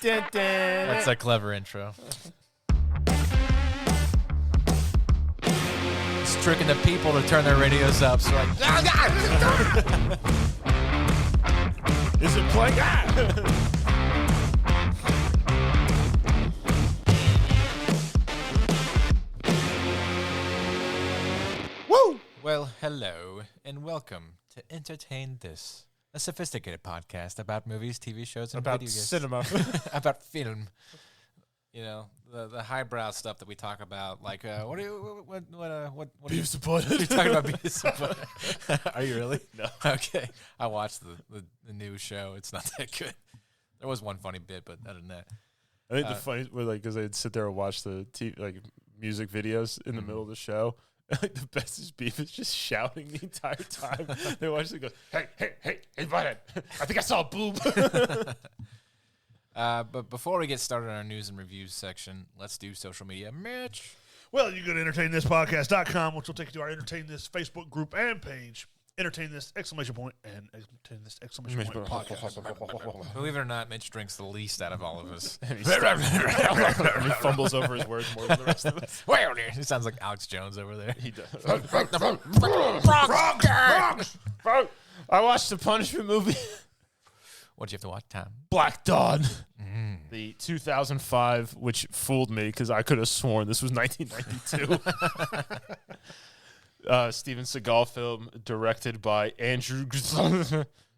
Dun, dun. That's a clever intro. It's tricking the people to turn their radios up. So like, Is it playing? Woo! well, hello and welcome to Entertain This, a sophisticated podcast about movies, TV shows, and About video games. cinema. About film. You know, the highbrow stuff that we talk about, like what are you Supported. you're talking about Beavis and Butt. Are you really? No. Okay. I watched the new show. It's not that good. There was one funny bit, but other than that. I think the funny was like because they'd sit there and watch the music videos in the middle of the show. Like the best is Beavis just shouting the entire time. They watch it and goes, hey, butthead! I think I saw a boob. But before we get started on our news and reviews section, let's do social media. Mitch. Well, you go to entertainthispodcast.com, which will take you to our Entertain This Facebook group and page. Entertain This, ! And Entertain This, ! Podcast. Believe it or not, Mitch drinks the least out of all of us. And he fumbles over his words more than the rest of us. He sounds like Alex Jones over there. He does. I watched the Punishment movie. What'd you have to watch, Tom? Black Dawn. The 2005, which fooled me because I could have sworn this was 1992. Steven Seagal film directed by Andrew.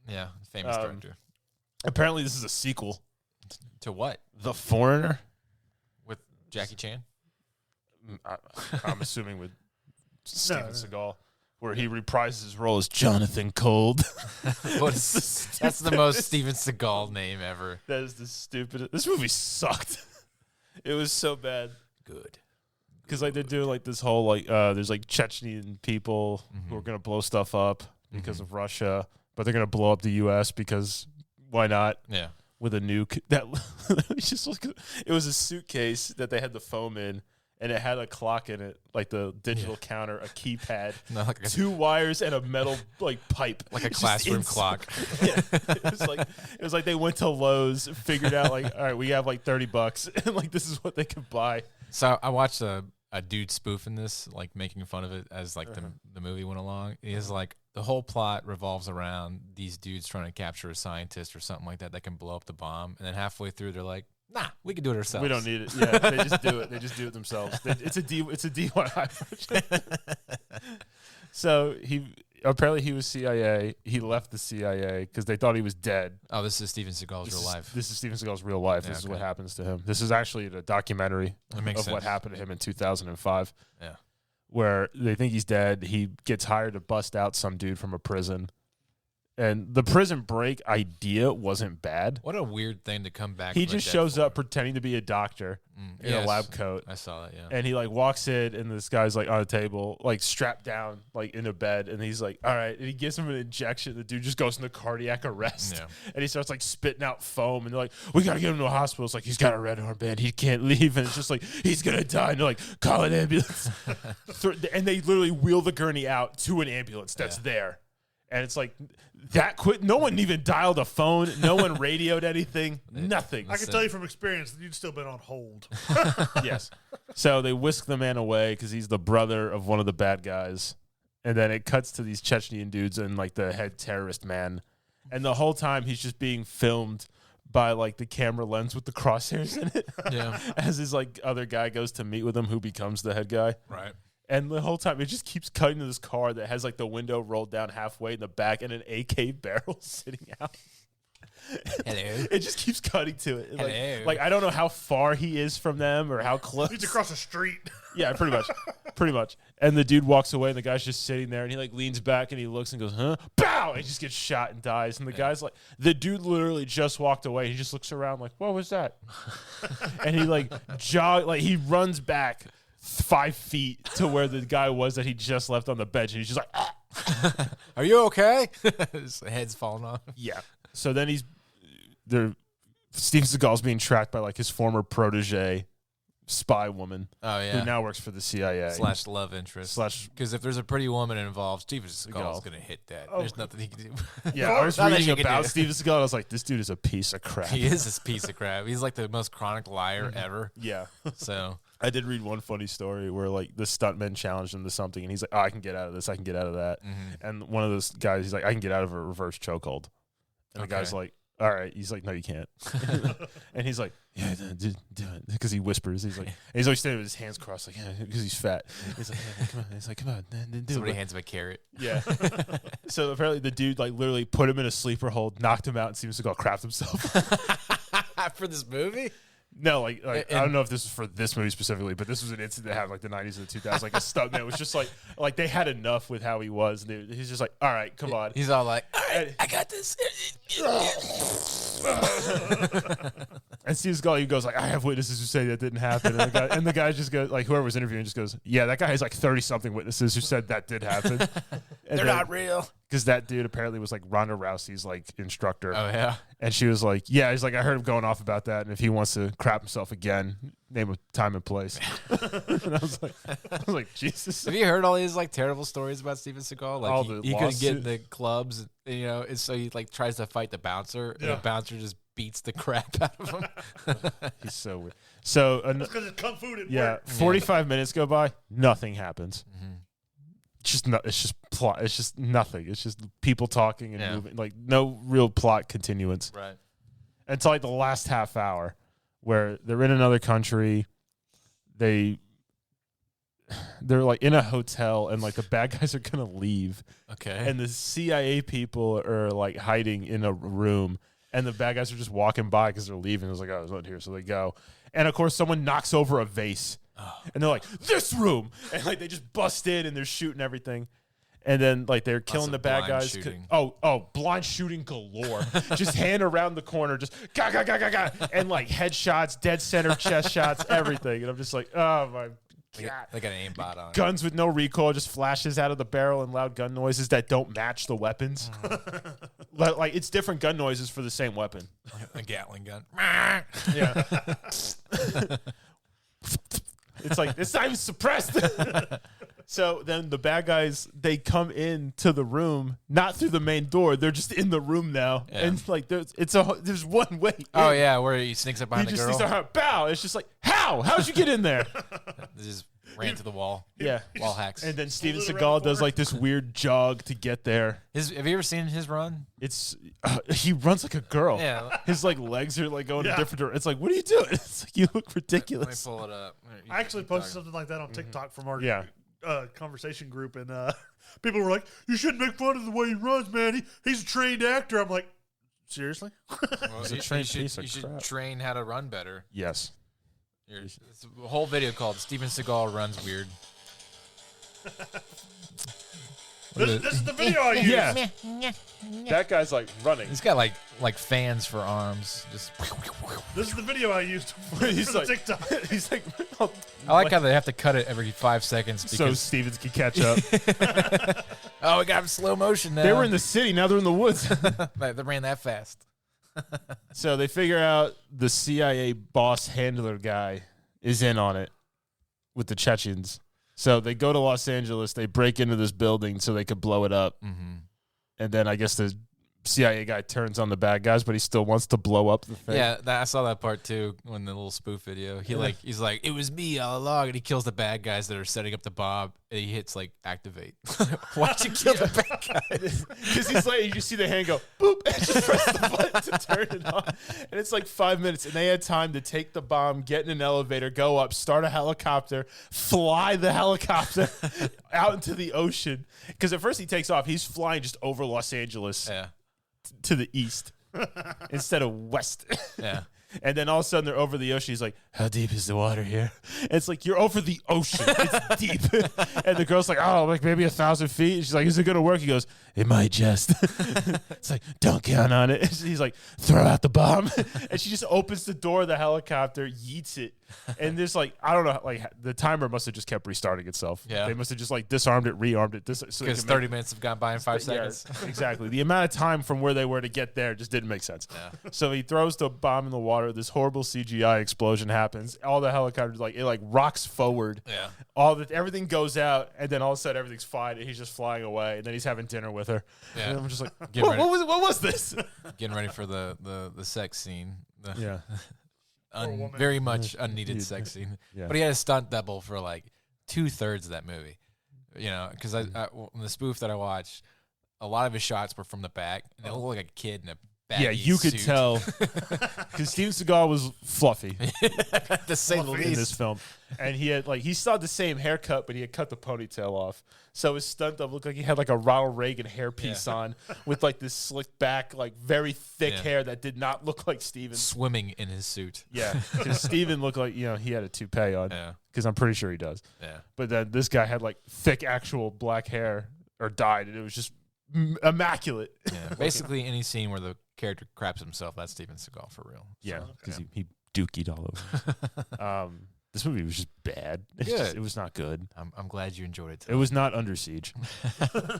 Yeah, famous director. Apparently, this is a sequel. To what? The Foreigner. With Jackie Chan? I'm assuming with Steven Seagal, where he reprises his role as Jonathan Cold. That's the most Steven Seagal name ever. That is the stupidest. This movie sucked. It was so bad. Good. Because like they're doing like this whole like there's like Chechnyan people who are gonna blow stuff up because of Russia, but they're gonna blow up the U.S. because why not? Yeah. With a nuke that it was a suitcase that they had the foam in, and it had a clock in it, like the digital counter, a keypad, No, like two wires, and a metal like pipe, like a It's just classroom clock. Yeah, it was like they went to Lowe's, figured out like, all right, we have like $30, and like this is what they could buy. So I watched a dude spoofing this, like making fun of it as like the movie went along. He is like the whole plot revolves around these dudes trying to capture a scientist or something like that can blow up the bomb, and then halfway through they're like, nah, we can do it ourselves. We don't need it. Yeah, they just do it. They just do it themselves. It's a DIY project. So apparently he was CIA. He left the CIA because they thought he was dead. Oh, this is Steven Seagal's real life. This is Steven Seagal's real life. Yeah, This is okay. what happens to him. This is actually a documentary That makes of sense. what happened to him in 2005. Yeah. Where they think he's dead. He gets hired to bust out some dude from a prison. And the prison break idea wasn't bad. What a weird thing to come back. He from the just dead shows for. up pretending to be a doctor in a lab coat. I saw that, yeah. And he like walks in, and this guy's like on a table, like strapped down, like in a bed, and he's like, "All right," and he gives him an injection. The dude just goes into cardiac arrest, Yeah. and he starts like spitting out foam, and they're like, "We gotta get him to a hospital." It's like he's got a red armband, he can't leave, and it's just like he's gonna die. And they're like, "Call an ambulance," and they literally wheel the gurney out to an ambulance that's there. And it's like that quick. No one even dialed a phone. No one radioed anything. Nothing. I can tell you from experience that you'd still been on hold. Yes. So they whisk the man away because he's the brother of one of the bad guys. And then it cuts to these Chechnyan dudes and like the head terrorist man. And the whole time he's just being filmed by like the camera lens with the crosshairs in it. Yeah. As his like other guy goes to meet with him who becomes the head guy. Right. And the whole time, it just keeps cutting to this car that has, like, the window rolled down halfway in the back and an AK barrel sitting out. Hello. It just keeps cutting to it. Hello. Like, I don't know how far he is from them or how close. He's across the street. Yeah, pretty much. Pretty much. And the dude walks away, and the guy's just sitting there, and he, like, leans back, and he looks and goes, huh? Bow! And he just gets shot and dies. And the guy's like, the dude literally just walked away. He just looks around like, what was that? And he, like, he runs back 5 feet to where the guy was that he just left on the bench, and he's just like, ah. Are you okay? His head's falling off. Yeah. So then Steven Seagal's being tracked by like his former protege, spy woman Oh yeah. who now works for the CIA. Slash love interest. Because if there's a pretty woman involved, Steven Seagal's gonna hit that. There's nothing he can do. Yeah, I was Not that reading you can about do. Steven Seagal. I was like, this dude is a piece of crap. He is this piece of crap. He's like the most chronic liar ever. Yeah. So I did read one funny story where like the stuntman challenged him to something, and he's like, "Oh, I can get out of this. I can get out of that." And one of those guys, he's like, "I can get out of a reverse chokehold." And the guy's like, "All right." He's like, "No, you can't." And he's like, "Yeah, do it," because he whispers. He's like, and he's always standing with his hands crossed, like, "Yeah," because he's fat. He's like, "Yeah, come on." He's like, "Come on, then do somebody it." hands him a carrot. Yeah. So apparently the dude like literally put him in a sleeper hold, knocked him out, and Steven Seagal crapped himself. For this movie? No, like I don't know if this was for this movie specifically, but this was an incident that happened like the 90s and the 2000s. Like a stuntman was just like they had enough with how he was. And he's just like, all right, come on. He's all like, all right, I got this. And Steve Seagal, he goes like, I have witnesses who say that didn't happen. And the guy just goes, like whoever was interviewing just goes, yeah, that guy has like 30-something witnesses who said that did happen. They're not real. Because that dude apparently was like Ronda Rousey's like instructor. Oh, yeah? And she was like, yeah, he's like, I heard him going off about that. And if he wants to crap himself again, name a time and place. And I was like, Jesus. Have you heard all these like terrible stories about Steven Seagal? Like All he the couldn't lawsuit. get in the clubs, you know, and so he like tries to fight the bouncer, and the bouncer just beats the crap out of him. He's so weird. So, because it's kung fu didn't yeah, work. 45 minutes go by, nothing happens. It's just plot. It's just nothing. It's just people talking and moving. Like no real plot continuance. Right. Until like the last half hour, where they're in another country, they're like in a hotel, and like the bad guys are gonna leave. Okay. And the CIA people are like hiding in a room, and the bad guys are just walking by because they're leaving. It's like, oh, there's not here, so they go. And of course, someone knocks over a vase. And they're like, this room! And like they just bust in and they're shooting everything. And then like they're killing the bad guys. Shooting. Blind shooting galore. Just hand around the corner, just ga ga ga ga ga. And like headshots, dead center chest shots, everything. And I'm just like, oh my God. They got an aimbot on. Guns with no recoil, just flashes out of the barrel and loud gun noises that don't match the weapons. Like it's different gun noises for the same weapon. A Gatling gun. Yeah. It's like, it's not even suppressed. So then the bad guys, they come into the room, not through the main door. They're just in the room now. Yeah. And like, there's one way. Oh, in. yeah, where he sneaks up behind He the just girl. sneaks up, bow. It's just like, how? How'd you get in there? They just ran to the wall. Yeah. Wall hacks. And then Steven Pulled it around Seagal the does corner. like this weird jog to get there. Have you ever seen his run? It's he runs like a girl. Yeah. His like legs are like going in Yeah. different directions. It's like, what are you doing? It's like, you look Let me ridiculous. pull it up. I actually posted something like that on TikTok from our Yeah. conversation group, and people were like, "You shouldn't make fun of the way he runs, man. He's a trained actor." I'm like, seriously? Well, He's a you trained should, piece of you should crap. train how to run better. Yes. It's a whole video called Steven Seagal Runs Weird. This is the video I used. Yeah. That guy's like running. He's got like fans for arms. Just This is the video I used for He's the like, TikTok. he's like, I like how they have to cut it every 5 seconds so because Stevens can catch up. we got him slow motion now. They were in the city, now they're in the woods. they ran that fast. So they figure out the CIA boss handler guy is in on it with the Chechens. So they go to Los Angeles, they break into this building so they could blow it up. Mm-hmm. And then I guess the CIA guy turns on the bad guys, but he still wants to blow up the thing. Yeah, I saw that part too when the little spoof video. He's like, it was me all along, and he kills the bad guys that are setting up the bomb, and he hits like activate. Why'd you kill the bad guys? Because he's like, you just see the hand go, boop, and just press the button to turn it on. And it's like 5 minutes, and they had time to take the bomb, get in an elevator, go up, start a helicopter, fly the helicopter out into the ocean. Because at first he takes off, he's flying just over Los Angeles Yeah, to the east instead of west. yeah. And then all of a sudden they're over the ocean. He's like, how deep is the water here? And it's like, you're over the ocean. It's deep. And the girl's like, oh, like maybe 1,000 feet. And she's like, is it going to work? He goes, it might just. It's like, don't count on it. And he's like, throw out the bomb. And she just opens the door of the helicopter, yeets it. And this like I don't know, like the timer must have just kept restarting itself. Yeah. They must have just like disarmed it, rearmed it. So Because 30 minutes have gone by in 5 seconds. Exactly. The amount of time from where they were to get there just didn't make sense. Yeah. So he throws the bomb in the water. This horrible CGI explosion happens. All the helicopters it like rocks forward. Yeah. Everything goes out, and then all of a sudden everything's fine, and he's just flying away. And then he's having dinner with her. Yeah. And I'm just like, Getting what was this? Getting ready for the sex scene. Yeah. Very much unneeded sex scene. Yeah. But he had a stunt double for like 2/3 of that movie. You know, because the spoof that I watched, a lot of his shots were from the back, and it looked like a kid in a baggy Yeah, you could suit. tell because Steven Seagal was fluffy to say the in least. this film, and he had he still had the same haircut, but he had cut the ponytail off. So his stunt double looked like he had like a Ronald Reagan hairpiece on with like this slicked back, like very thick hair that did not look like Steven. Swimming in his suit. Yeah, because Steven looked like he had a toupee on. Yeah. Because I'm pretty sure he does. Yeah. But then this guy had like thick actual black hair or dyed, and it was just immaculate. Yeah. Basically, any scene where the character craps himself, that's Steven Seagal for real. Yeah, because he dookied all over. This movie was just bad. Good. It was not good. I'm glad you enjoyed it. It was not Under Siege.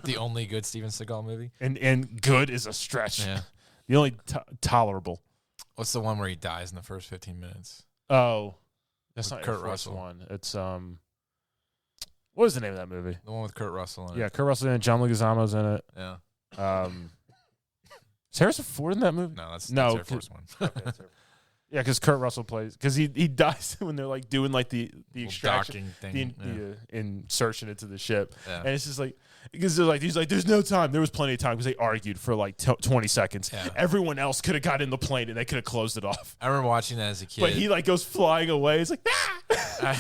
The only good Steven Seagal movie. And good is a stretch. Yeah. The only tolerable. What's the one where he dies in the first 15 minutes? Oh, that's With not Kurt the first Russell. one. It's what was the name of that movie? The one with Kurt Russell in it. Yeah, Kurt Russell in it. John Leguizamo's in it. Yeah. Is Harrison Ford in that movie? No, that's Air Force One. Okay, that's yeah, because Kurt Russell plays because he dies when they're like doing like the extraction docking thing. the insertion into the ship, Yeah. and it's just like because they're like he's like there's no time. There was plenty of time because they argued for like 20 seconds. Yeah. Everyone else could have got in the plane and they could have closed it off. I remember watching that as a kid. But he like goes flying away. He's like I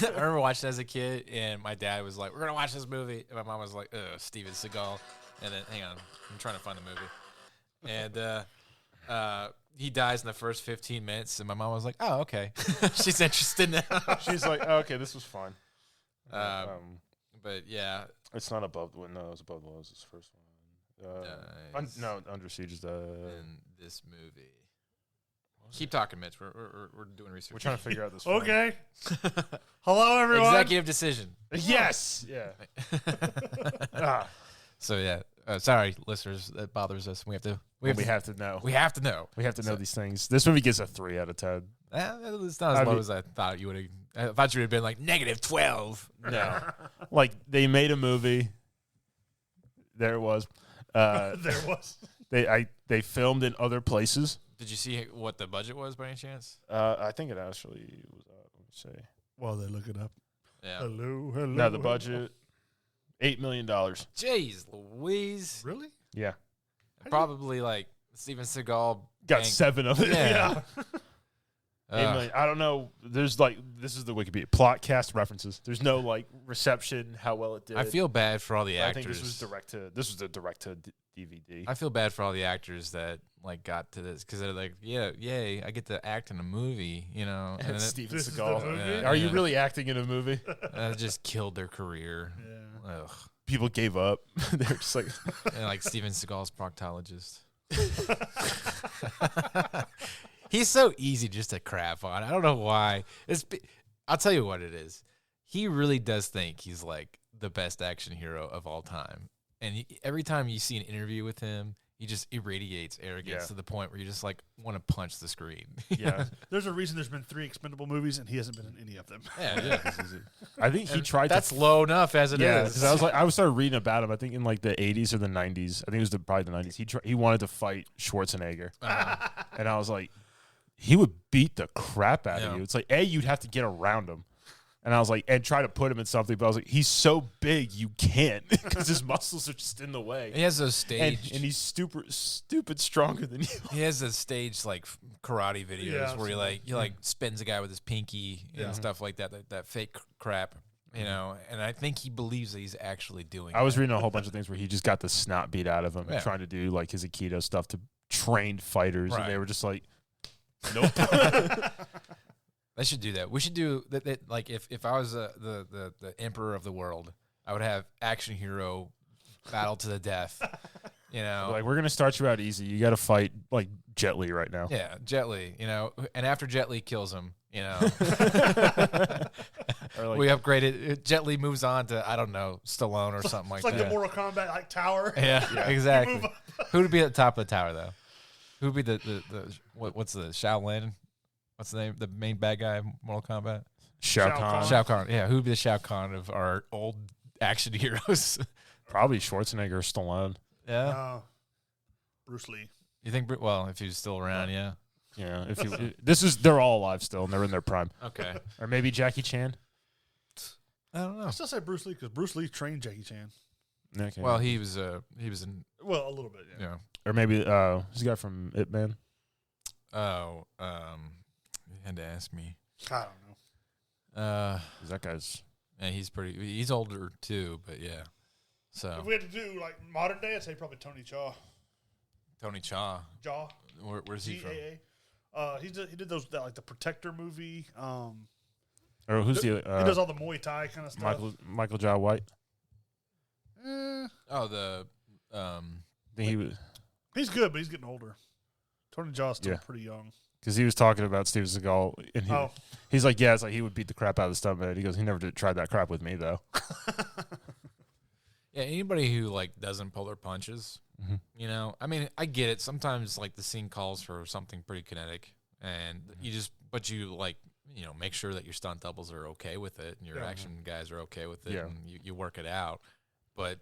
remember watching it as a kid, and my dad was like, "We're gonna watch this movie," and my mom was like, "Ugh, Steven Seagal." And then, hang on, I'm trying to find the movie. And he dies in the first 15 minutes, and my mom was like, "Oh, okay." She's interested now. she's like oh, okay, this was fun. But yeah, It's not above the no, it was above the lows. This first one. No, Under Siege is the. in this movie. Keep talking, Mitch. We're doing research. We're trying to figure out this. film. Okay. Hello, everyone. Executive decision. Yes. Yeah. Ah. So yeah, sorry, listeners, that bothers us. We have to know. We have to know. We have to know these things. This movie gets a 3 out of 10. It's not as low as I thought you would have. I thought you would have been like -12. No. Like, they made a movie. There it was. There was. They filmed in other places. Did you see what the budget was by any chance? I think it actually was, let me see. While they look it up. Yeah. Hello. No, the budget, $8 million. Jeez Louise. Really? Yeah. Probably like Steven Seagal. Got banged- 7 of it. Yeah. 8 million. I don't know. There's like, this is the Wikipedia. Plot, cast, references. There's no like reception, how well it did. I feel bad for all the I actors. think this was the direct to DVD. I feel bad for all the actors that like got to this because they're like, yeah, yay, I get to act in a movie, you know. And then Steven This is the Seagal. movie? Are you really acting in a movie? that just killed their career. Yeah. Ugh. People gave up. They're just like, And like Steven Seagal's proctologist. He's so easy just to crap on. I don't know why. I'll tell you what it is. He really does think he's like the best action hero of all time. And every time you see an interview with him, he just irradiates arrogance to the point where you just like want to punch the screen. yeah. There's a reason there's been 3 Expendable movies and he hasn't been in any of them. Yeah. I think he tried That's to. low enough as it is. Yeah, because I started reading about him. I think in like the 80s or the 90s. I think it was probably the 90s. He wanted to fight Schwarzenegger, and I was like, he would beat the crap out of you. It's like you'd have to get around him, and I was like, and try to put him in something. But I was like, he's so big, you can't because his muscles are just in the way. He has those And staged. he's stupid stronger than you. He has those staged like karate videos Yeah, where he like spins a guy with his pinky and stuff like that. That fake crap, you know. And I think he believes that he's actually doing. I was reading a whole bunch of things where he just got the snot beat out of him Yeah. trying to do like his Aikido stuff to trained fighters, and they Right. were just like, nope. They should do that. We should do that. Like if I was the emperor of the world, I would have action hero battle to the death. You know, Like, we're gonna start you out easy. You got to fight like Jet Li right now. yeah, Jet Li. You know, and after Jet Li kills him, you know, Or like, we upgraded. Jet Li moves on to I don't know Stallone or something like It's like that. the Mortal Kombat like tower. Yeah, exactly. Who would be at the top of the tower though? Who would be the what's the Shaolin? What's the name? The main bad guy of Mortal Kombat? Shao Shao Kahn. Kahn. Shao Kahn. Yeah, who would be the Shao Kahn of our old action heroes? Probably Schwarzenegger or Stallone. Yeah. Bruce Lee. You think? Well, if he was still around, yeah. Yeah, if you, they're all alive still and they're in their prime. Okay. Or maybe Jackie Chan. I don't know. I still say Bruce Lee because Bruce Lee trained Jackie Chan. Okay. Well, he was in. Well, a little bit, yeah. Yeah. Or maybe who's the guy from Ip Man? Oh, you had to ask me. I don't know. 'Cause that guy's Yeah, he's older too, but yeah. If So we had to do like modern day, I'd say probably Tony Chaw. Tony Chaw, Jaw. where's he from? GAA. He did those like the Protector movie. or who's He the does all the Muay Thai kind of stuff. Michael Jai White. Oh, the I think he was He's good, but he's getting older. Tony Jaw's still Yeah. pretty young. because he was talking about Steven Seagal and Oh, he's like, yeah, it's like he would beat the crap out of the stuntman. He goes, he never tried that crap with me though. yeah. Anybody who like doesn't pull their punches, Mhm. you know. I mean, I get it. Sometimes like the scene calls for something pretty kinetic, and but you like make sure that your stunt doubles are okay with it, and your Yeah. action guys are okay with it, Yeah. and you work it out. But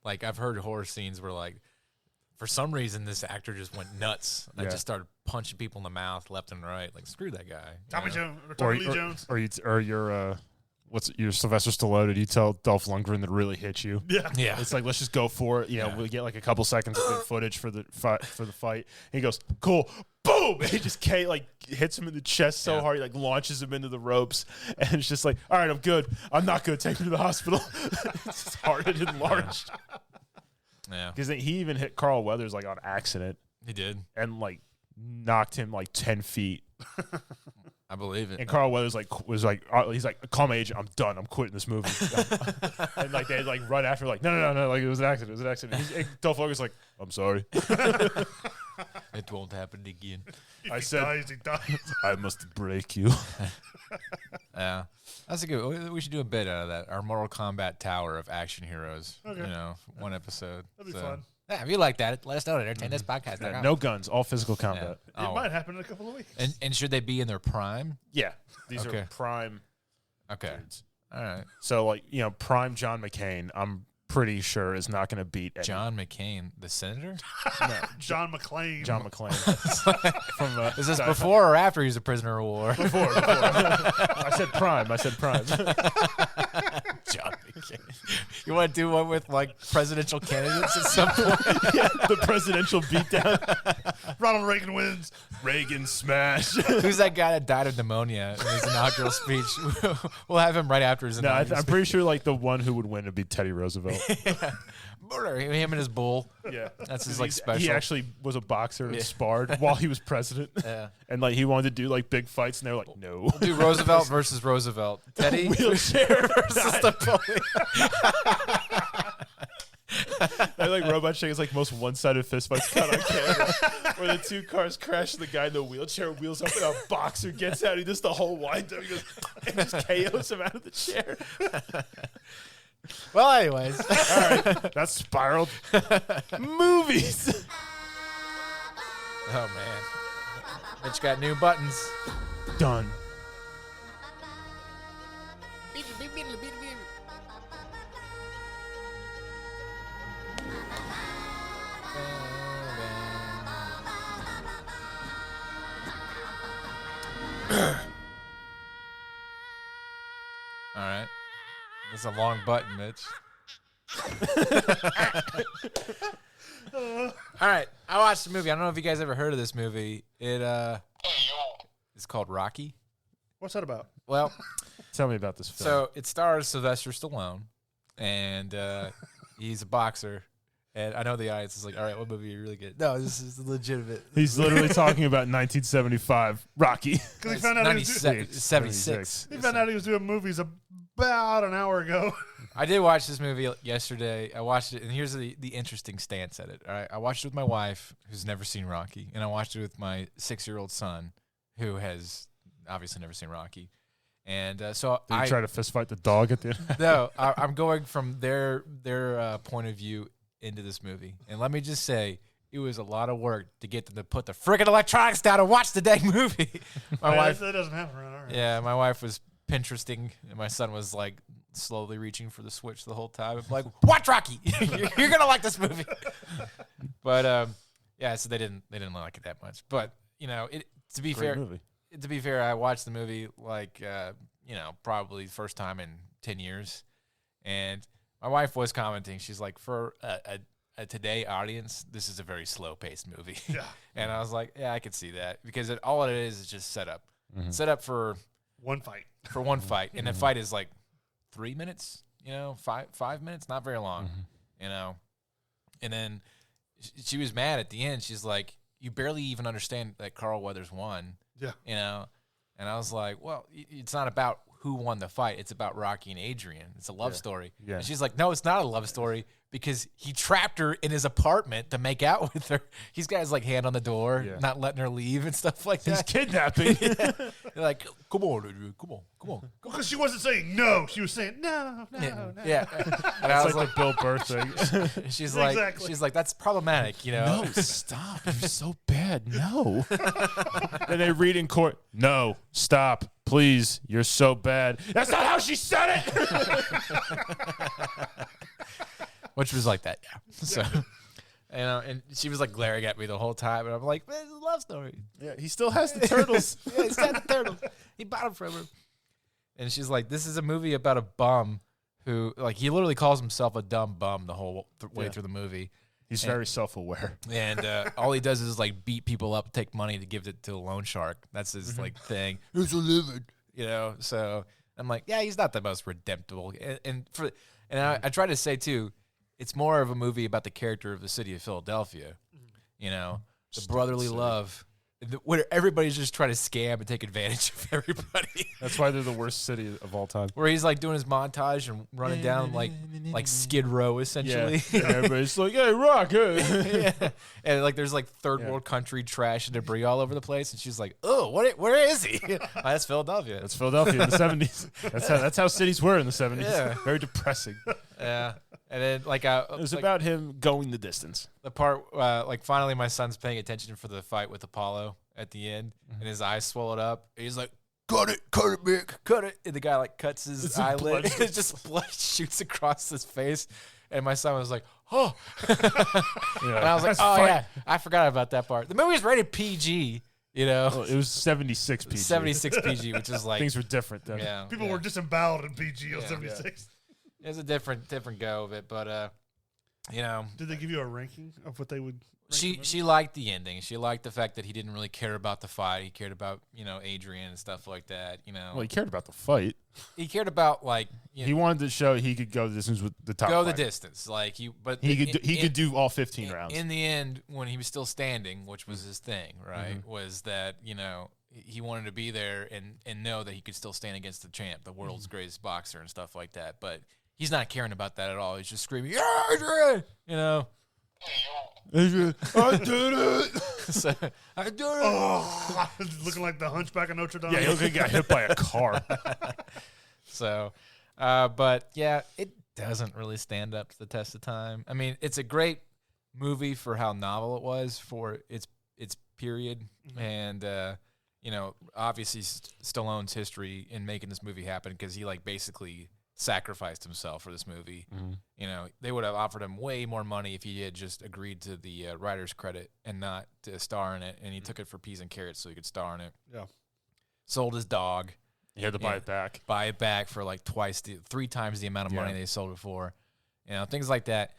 like I've heard horror scenes where like for some reason this actor just went nuts and Yeah. just started punching people in the mouth left and right. Like screw that guy. you Tommy know? Jones or Tommy Lee Jones. Or your what's your Sylvester Stallone? Did you tell Dolph Lundgren to really hit you? Yeah. Yeah. It's like, let's just go for it. Yeah. We get like a couple seconds of good footage for the fight. He goes, cool, boom, and he just hits him in the chest so Yeah. hard, he like launches him into the ropes, and it's just like, all right, I'm good. I'm not good. Take me to the hospital. It's just hearted and enlarged. Yeah, Because he even hit Carl Weathers like on accident he did. and like knocked him like 10 feet. I believe it. And Carl Weathers he's like, call my agent. I'm done. I'm quitting this movie. And like they like run after like no, like it was an accident. It was an accident. And Dolph Lundgren's like, I'm sorry. It won't happen again. If I he said- dies, he dies. I must break you. Yeah, that's a good. We should do a bit out of that. Our Mortal Kombat tower of action heroes. Okay. One episode. That'd be fun. Yeah, if you like that, let us know. Entertain this podcast. Yeah, no guns, all physical Yeah. combat. It Oh. might happen in a couple of weeks. And should they be in their prime? Yeah, these Okay. are prime Okay. dudes. All right. So like prime John McCain, I'm pretty sure is not going to beat any- John McCain, the senator. John McClane. John McClane from Is this before or after he's a prisoner of war? before. I said prime. John McCain. You want to do one with like presidential candidates at some point? Yeah, the presidential beatdown. Ronald Reagan wins. Reagan smash. Who's that guy that died of pneumonia in his inaugural speech? We'll have him right after his No, inaugural I'm pretty sure like the one who would win would be Teddy Roosevelt. Him and his bull. Yeah, That's his like special. He actually was a boxer and Yeah. sparred while he was president. Yeah. And like he wanted to do like big fights, and they were like, no. Do Roosevelt versus Roosevelt. Teddy Wheelchair versus the bully. I like Robot Chicken is like most one-sided fist fights cut on camera, where the two cars crash, and the guy in the wheelchair wheels up, and a boxer gets out. He does the whole wind up, he goes and just KOs him out of the chair. Well, anyways. All right, that's spiraled. Movies. Oh man, Mitch got new buttons. Done. All right, this is a long button, Mitch. All right, I watched the movie. I don't know if you guys ever heard of this movie. It's called Rocky. What's that about? Well, Tell me about this film. so it stars Sylvester Stallone, and he's a boxer. And I know the audience is like, all right, what movie are you really good? No, this is legitimate. He's literally talking about 1975 Rocky. Because he found out he was 76. he found out he was doing movies about an hour ago. I did watch this movie yesterday. I watched it, and here's the interesting stance at it. All right, I watched it with my wife, who's never seen Rocky, and I watched it with my 6-year-old son, who has obviously never seen Rocky. And so Did you try to fist fight the dog at the end? No, I'm going from their point of view into this movie, and let me just say, it was a lot of work to get them to put the freaking electronics down and watch the dang movie. My wife, that doesn't happen around our house. yeah, my wife was Pinteresting, and my son was like slowly reaching for the switch the whole time. I'm like, watch Rocky, you're gonna like this movie. But yeah, so they didn't like it that much. But you know, to be Great fair, movie. I watched the movie like probably first time in 10 years, and my wife was commenting. She's like, for a today audience, this is a very slow paced movie. Yeah. And I was like, yeah, I could see that, because all it is just set up. Set up for one fight. one fight, and the fight is like 3 minutes, 5 minutes, not very long, and then she was mad at the end. She's like, you barely even understand that Carl Weathers won. Yeah. And I was like, well, it's not about who won the fight. It's about Rocky and Adrian. It's a love story. Yeah. And she's like, no, it's not a love story, because he trapped her in his apartment to make out with her. He's got his like hand on the door, not letting her leave and stuff like that. He's kidnapping. They're like, come on, Adrian, come on. Because she wasn't saying no. She was saying no. Yeah. And I was It's like the Bill Burr thing. she's like, Exactly. that's problematic, No, stop. You're so bad. No. Then they read in court, no, stop. Please, you're so bad. That's not how she said it. Which was like that, yeah. So, and she was like glaring at me the whole time, and I'm like, man, it's a love story. Yeah, he still has the turtles. Yeah, he's got the turtles. He bought them from her. And she's like, this is a movie about a bum who, like, he literally calls himself a dumb bum the whole way through the movie. He's very self-aware. And all he does is like beat people up, take money to give it to a loan shark. That's his like thing. It's a living, So I'm like, yeah, he's not the most redemptible. And I try to say too, it's more of a movie about the character of the city of Philadelphia. The brotherly love, where everybody's just trying to scam and take advantage of everybody. That's why they're the worst city of all time. Where he's like doing his montage and running down like Skid Row essentially. Yeah. Everybody's like, hey, Rock. Yeah. And like there's like third world country trash and debris all over the place, and she's like, oh, where is he? That's Philadelphia. That's Philadelphia in the 70s. That's how cities were in the 70s. Yeah. Very depressing. Yeah. And then like It was about him going the distance. the part like finally my son's paying attention for the fight with Apollo at the end, and his eyes swelled up. And he's like, cut it, Mick, cut it. And the guy like cuts his eyelid. It's just blood shoots across his face. And my son was like, oh. And I was like, oh, yeah, I forgot about that part. The movie was rated PG, Well, it was 76 PG. 76 PG, which is like. Things were different then. Yeah. People were disemboweled in PG on Yeah. 76. It was a different go of it, but, Did they give you a ranking of what they would? She liked the ending. She liked the fact that he didn't really care about the fight. He cared about, Adrian and stuff like that, Well, he cared about the fight. He cared about, like, He wanted to show he could go the distance with the top go fighter. the distance. Like, he could do all 15 rounds. In the end, when he was still standing, which was his thing, right, was that, he wanted to be there and know that he could still stand against the champ, the world's greatest boxer and stuff like that. But he's not caring about that at all. He's just screaming, yeah, Adrian! Adrian, I did it! So, I did it! Oh, looking like the Hunchback of Notre Dame. Yeah, he looked like he got hit by a car. So, but yeah, it doesn't really stand up to the test of time. I mean, it's a great movie for how novel it was for its period, and obviously Stallone's history in making this movie happen, because he like basically sacrificed himself for this movie. They would have offered him way more money if he had just agreed to the writer's credit and not to star in it, and he took it for peas and carrots so he could star in it. Yeah. Sold his dog. He had to buy it back. Buy it back for like 3 times the amount of money they sold it for. Things like that.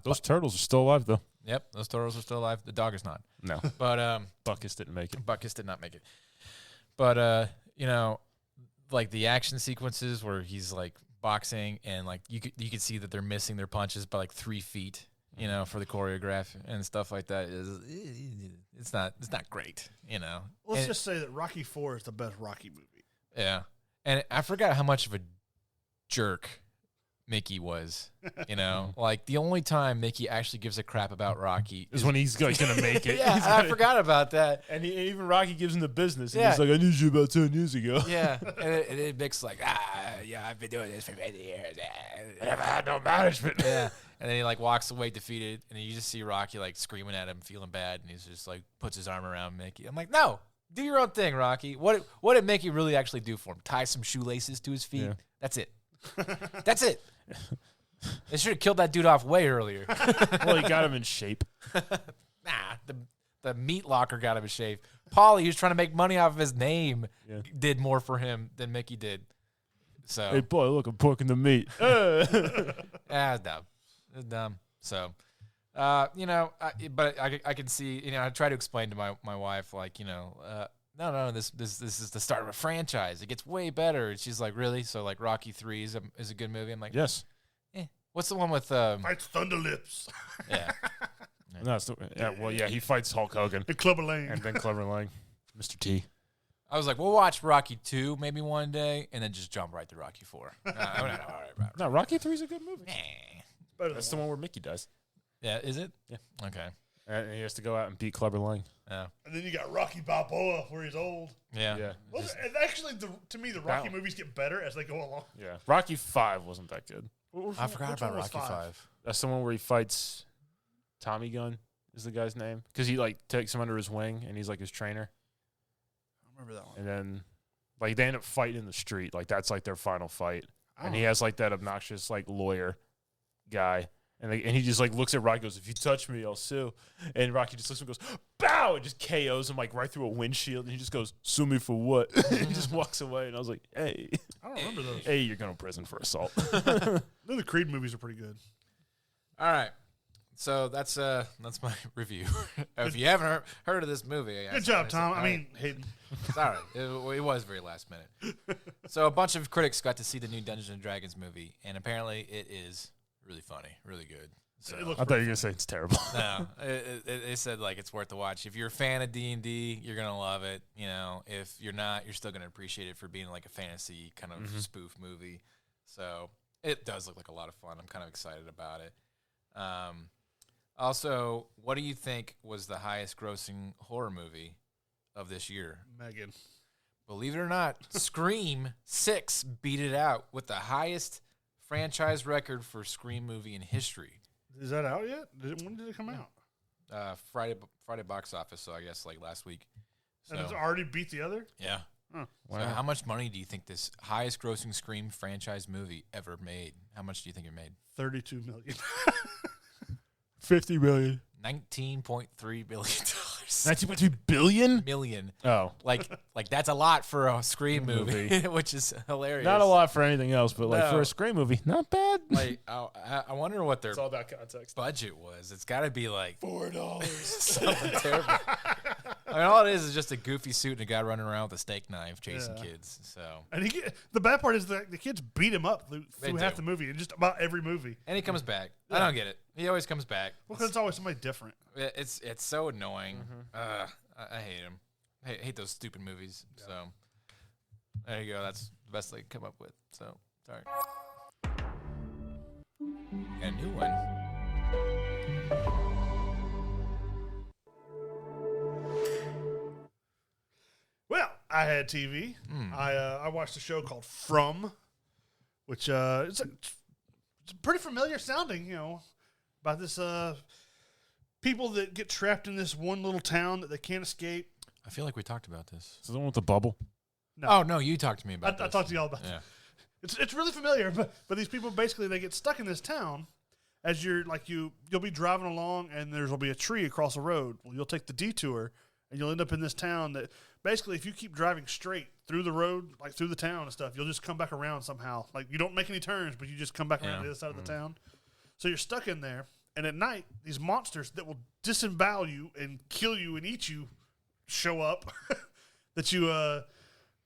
Those turtles are still alive, though. Yep, those turtles are still alive. The dog is not. No. But Buckus didn't make it. Buckus did not make it. But like the action sequences where he's like boxing, and like you could see that they're missing their punches by like 3 feet, for the choreograph and stuff like that. It's not great, Let's just say that Rocky IV is the best Rocky movie. Yeah. And I forgot how much of a jerk Mickey was. You know, like the only time Mickey actually gives a crap about Rocky is when he's going to make it. Yeah, I forgot about that. And even Rocky gives him the business. And Yeah. he's like, I knew you about 10 years ago. Yeah, and then Mick's like, yeah, I've been doing this for many years. I never had no management. Yeah, and then he like walks away defeated, and then you just see Rocky like screaming at him, feeling bad, and he's just like puts his arm around Mickey. I'm like, no, do your own thing, Rocky. What did Mickey really actually do for him? Tie some shoelaces to his feet. Yeah. That's it. That's it. They should have killed that dude off way earlier. Well, he got him in shape. Nah, the meat locker got him in shape. Paulie, who's trying to make money off of his name, did more for him than Mickey did. So Hey, boy, look, I'm porking the meat. it's dumb. It's dumb. So, you know, but I can see, you know, I try to explain to my wife, like, you know, no, this is the start of a franchise. It gets way better. And she's like, really? So, like, Rocky 3 is a good movie? I'm like, Yes. What's the one with Fights Thunder Lips. Yeah. No, he fights Hulk Hogan. And Clubber Lang. And then Clever Lang. Mr. T. I was like, we'll watch Rocky 2 maybe one day, and then just jump right to Rocky 4. No, Rocky 3 is a good movie. That's the one where Mickey dies. Yeah, is it? Yeah. Okay. And he has to go out and beat Clever Lang. Yeah. And then you got Rocky Balboa, where he's old. Yeah. Yeah. Well, and actually, to me, the Rocky movies get better as they go along. Yeah. Rocky 5 wasn't that good. I forgot about Rocky 5. That's the one where he fights Tommy Gunn is the guy's name. Because he, like, takes him under his wing, and he's, like, his trainer. I remember that one. And then, like, they end up fighting in the street. Like, that's, like, their final fight. And he has, like, that obnoxious, like, lawyer guy. And he just, like, looks at Rocky and goes, if you touch me, I'll sue. And Rocky just looks at him and goes, bow! And just KOs him, like, right through a windshield. And he just goes, sue me for what? And he just walks away. And I was like, hey. I don't remember those. Hey, you're going to prison for assault. The Creed movies are pretty good. All right. So that's my review. If you haven't heard of this movie, Good job, Tom. I mean, Hayden. Sorry, it was very last minute. So a bunch of critics got to see the new Dungeons and Dragons movie, and apparently it is really funny, really good. So, It looks I thought you were going to say it's terrible. no, they said like it's worth the watch. If you're a fan of D&D, you're gonna love it. You know, if you're not, you're still gonna appreciate it for being like a fantasy kind of spoof movie. So it does look like a lot of fun. I'm kind of excited about it. Also, what do you think was the highest grossing horror movie of this year? Megan. Believe it or not, Scream 6 beat it out with the highest franchise record for Scream movie in history. Is that out yet? When did it come out? Friday box office, so I guess like last week. So, And it's already beat the other? yeah. Huh. So how much money do you think this highest grossing Scream franchise movie ever made? How much do you think it made? $32 million. 50 million. $19.3 billion. 19.3 billion? Million. Oh. Like that's a lot for a Scream movie, which is hilarious. Not a lot for anything else, but like No. for a Scream movie, not bad. Like I wonder what their It's all about context. budget was. It's got to be like $4. something terrible. I mean, all it is just a goofy suit and a guy running around with a steak knife chasing kids. So, And the bad part is that the kids beat him up through half do. the movie, and just about every movie. and he comes back. I don't get it. He always comes back. Well, because it's always somebody different. It's so annoying. I hate him. I hate those stupid movies. Yeah. So there you go. That's the best I could come up with. So sorry. Got a new one. Well, I had TV. I watched a show called From, which it's pretty familiar sounding, you know, about this people that get trapped in this one little town that they can't escape. I feel like we talked about this. Is the one with the bubble? No. Oh no, you talked to me about I this. talked to y'all about that. It's really familiar, but these people basically they get stuck in this town. As you're like you'll be driving along and there'll be a tree across the road. Well, you'll take the detour and you'll end up in this town that basically if you keep driving straight through the road, like through the town and stuff, you'll just come back around somehow. Like you don't make any turns, but you just come back around to the other side of the town. So you're stuck in there, and at night these monsters that will disembowel you and kill you and eat you show up. That you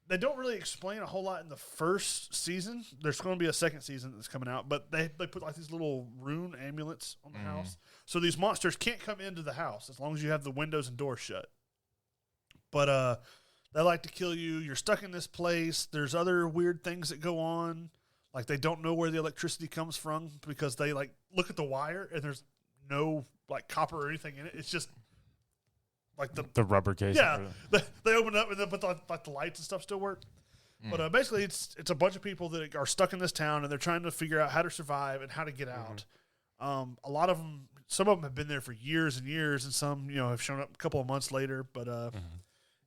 they don't really explain a whole lot in the first season. There's going to be a second season that's coming out, but they put like these little rune amulets on the house. So these monsters can't come into the house as long as you have the windows and doors shut. But they like to kill you. You're stuck in this place. There's other weird things that go on. Like they don't know where the electricity comes from because they like look at the wire and there's no like copper or anything in it. It's just like the rubber case. Yeah, they open it up and then but the lights and stuff still work. But basically, it's a bunch of people that are stuck in this town and they're trying to figure out how to survive and how to get out. A lot of them, some of them have been there for years and years, and some have shown up a couple of months later. But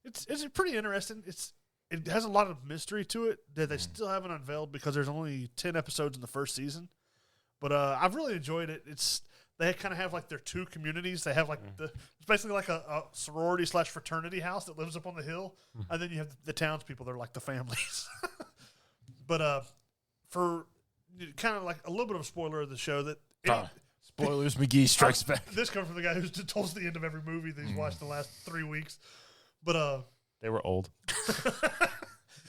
it's pretty interesting. It has a lot of mystery to it that they still haven't unveiled because there's only 10 episodes in the first season. But I've really enjoyed it. They kind of have like their two communities. They have like it's basically like a sorority / fraternity house that lives up on the hill, and then you have the townspeople. They're like the families. But for kind of like a little bit of a spoiler of the show that spoilers, McGee strikes back. This comes from the guy who's told us the end of every movie that he's watched the last 3 weeks. But they were old.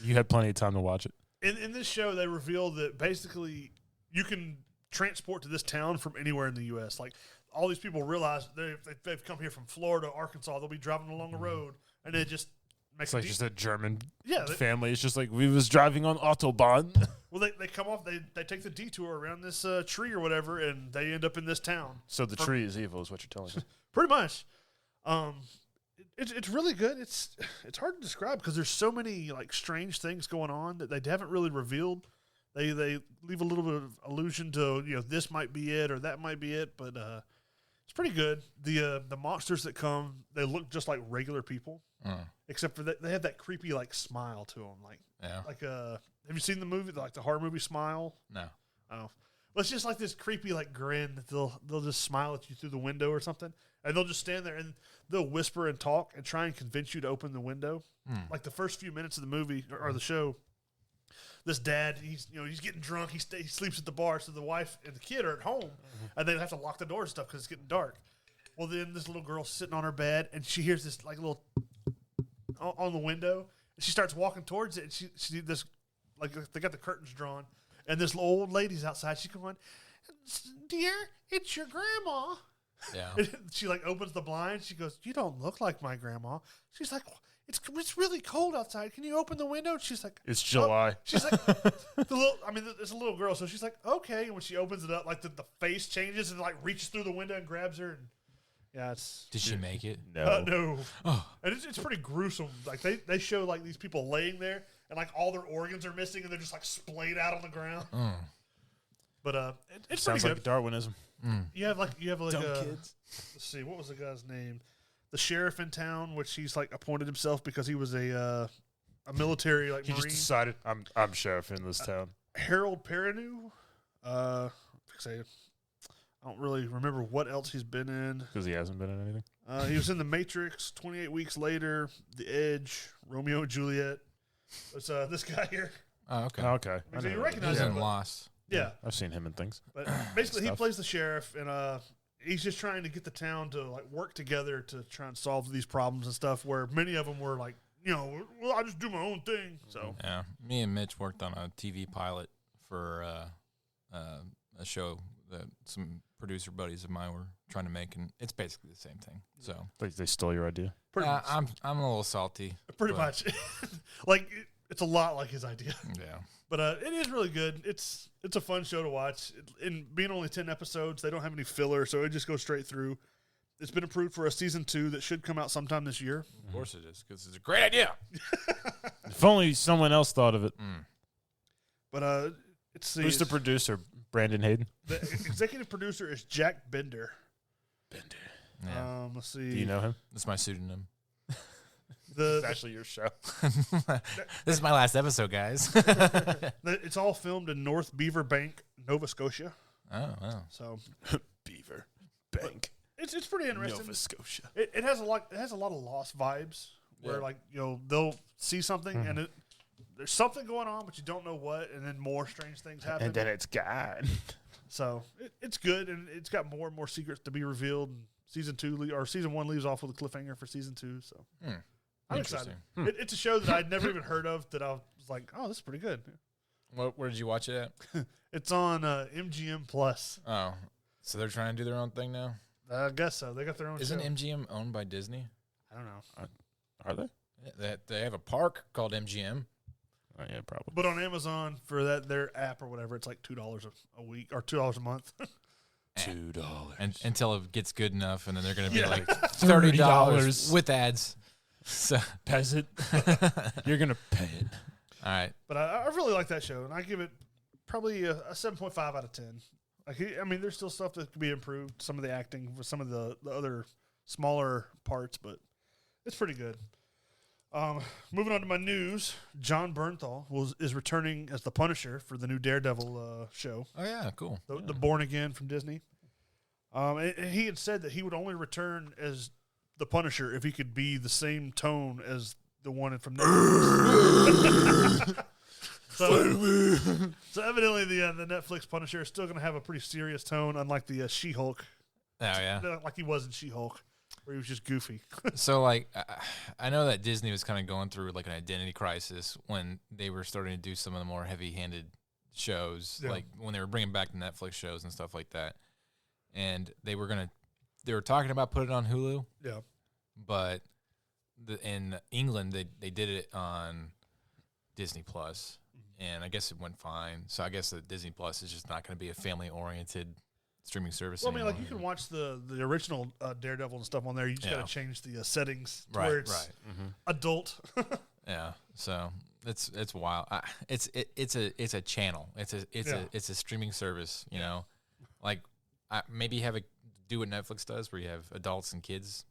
You had plenty of time to watch it. In this show, they reveal that basically you can transport to this town from anywhere in the U.S. Like all these people realize they've come here from Florida, Arkansas. They'll be driving along the road, and they just make it's like just a German family. It's just like we was driving on Autobahn. Well, they come off. They take the detour around this tree or whatever, and they end up in this town. So the tree is evil, is what you're telling me. Pretty much. It's really good. It's hard to describe because there's so many like strange things going on that they haven't really revealed. They leave a little bit of allusion to this might be it or that might be it, but it's pretty good. The monsters that come, they look just like regular people, except for that they have that creepy like smile to them. Have you seen the movie like the horror movie Smile? No. Oh, well, it's just like this creepy like grin that they'll just smile at you through the window or something, and they'll just stand there and they'll whisper and talk and try and convince you to open the window. Like the first few minutes of the movie or the show. This dad, he's getting drunk. He sleeps at the bar, so the wife and the kid are at home, and they have to lock the door and stuff because it's getting dark. Well, then this little girl's sitting on her bed, and she hears this like little on the window, and she starts walking towards it. And she this like they got the curtains drawn, and this old lady's outside. She's going, "Dear, it's your grandma." Yeah. She like opens the blind. She goes, "You don't look like my grandma." She's like, It's really cold outside. Can you open the window? And she's like, it's July. She's like, it's a little girl, so she's like, okay. And when she opens it up, like the face changes and like reaches through the window and grabs her. And yeah, it's. Did she make it? No. No. Oh. And it's pretty gruesome. Like they show like these people laying there and like all their organs are missing and they're just like splayed out on the ground. But it's sounds pretty like good. Darwinism. You have like Dumb kids. Let's see, what was the guy's name? The sheriff in town, which he's like appointed himself because he was a military like He Marine. just decided I'm sheriff in this town. Harold Perrineau. I don't really remember what else he's been in. Because he hasn't been in anything. He was in The Matrix, 28 Weeks Later, The Edge, Romeo and Juliet. It's this guy here. Oh, okay. Okay. So you He recognize was him. in but- Lost. Yeah. I've seen him in things. But basically, he Stuff. plays the sheriff, and he's just trying to get the town to like work together to try and solve these problems and stuff. Where many of them were like, well, I just do my own thing. So Yeah, me and Mitch worked on a TV pilot for a show that some producer buddies of mine were trying to make, and it's basically the same thing. So They stole your idea. pretty much, I'm a little salty. pretty but- much, like it's a lot like his idea. Yeah. But it is really good. It's a fun show to watch. In being only 10 episodes, they don't have any filler, so it just goes straight through. It's been approved for a season 2 that should come out sometime this year. Of course it is, because it's a great idea. If only someone else thought of it. But it's Who's the producer? Brandon Hayden? the executive producer is Jack Bender. Yeah. Let's see. Do you know him? That's my pseudonym. The, actually your show. This is my last episode, guys. it's all filmed in North Beaver Bank, Nova Scotia. Oh, wow. So Beaver Bank. it's pretty interesting. Nova Scotia. It has a lot. It has a lot of Lost vibes where they'll see something and there's something going on, but you don't know what, and then more strange things happen. And then it's gone. So it's good, and it's got more and more secrets to be revealed. And season 1 leaves off with a cliffhanger for season 2. So I'm excited. It's a show that I'd never even heard of. That I was like, oh, this is pretty good. Where did you watch it at? It's on MGM Plus. Oh, so they're trying to do their own thing now? I guess so. They got their own. Isn't show. MGM owned by Disney? I don't know. Are they? They have a park called MGM. yeah, probably. But on Amazon for their app or whatever, it's like $2 a week or $2 a month. $2 and until it gets good enough, and then they're going to be Yeah. like $30 with ads. So peasant. You're gonna pay it. all right, But I really like that show, and I give it probably a 7.5 out of 10. I mean, there's still stuff that could be improved. Some of the acting with some of the other smaller parts, but it's pretty good. Moving on to my news, John Bernthal is returning as the Punisher for the new Daredevil show. oh yeah, cool. The Born Again from Disney. And he had said that he would only return as the Punisher if he could be the same tone as the one from Netflix. so evidently the Netflix Punisher is still going to have a pretty serious tone, unlike the She-Hulk. Oh yeah. Like he was in She-Hulk, where he was just goofy. So like, I know that Disney was kind of going through like an identity crisis when they were starting to do some of the more heavy-handed shows, like when they were bringing back the Netflix shows and stuff like that. And they were talking about putting it on Hulu. Yeah. But in England, they did it on Disney Plus, and I guess it went fine. So I guess that Disney Plus is just not going to be a family-oriented streaming service. Well, I mean, anymore. like you can watch the original Daredevil and stuff on there. You just got to change the settings to Right, where it's right. adult. Yeah, so it's wild. It's a channel. It's a streaming service. You know, like maybe do what Netflix does, where you have adults and kids.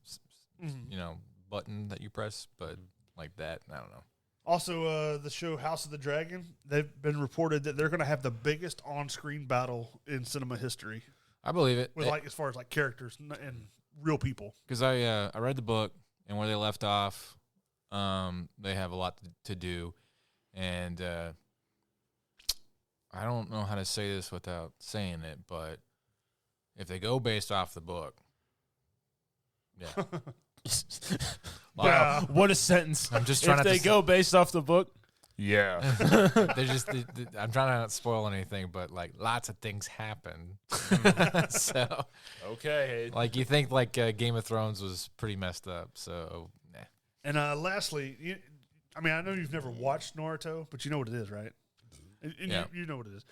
You know, button that you press, but like that, I don't know. Also, the show House of the Dragon, they've been reported that they're going to have the biggest on-screen battle in cinema history. I believe it. With like as far as like characters and real people. Because I read the book, and where they left off, they have a lot to do, and I don't know how to say this without saying it, but if they go based off the book, yeah. Wow, what a sentence! I'm just trying if not they to go based off the book. Yeah, they're just. I'm trying not to spoil anything, but like lots of things happen. So okay, like you think like Game of Thrones was pretty messed up. So nah. And lastly, I mean, I know you've never watched Naruto, but you know what it is, right? And Yeah. you know what it is.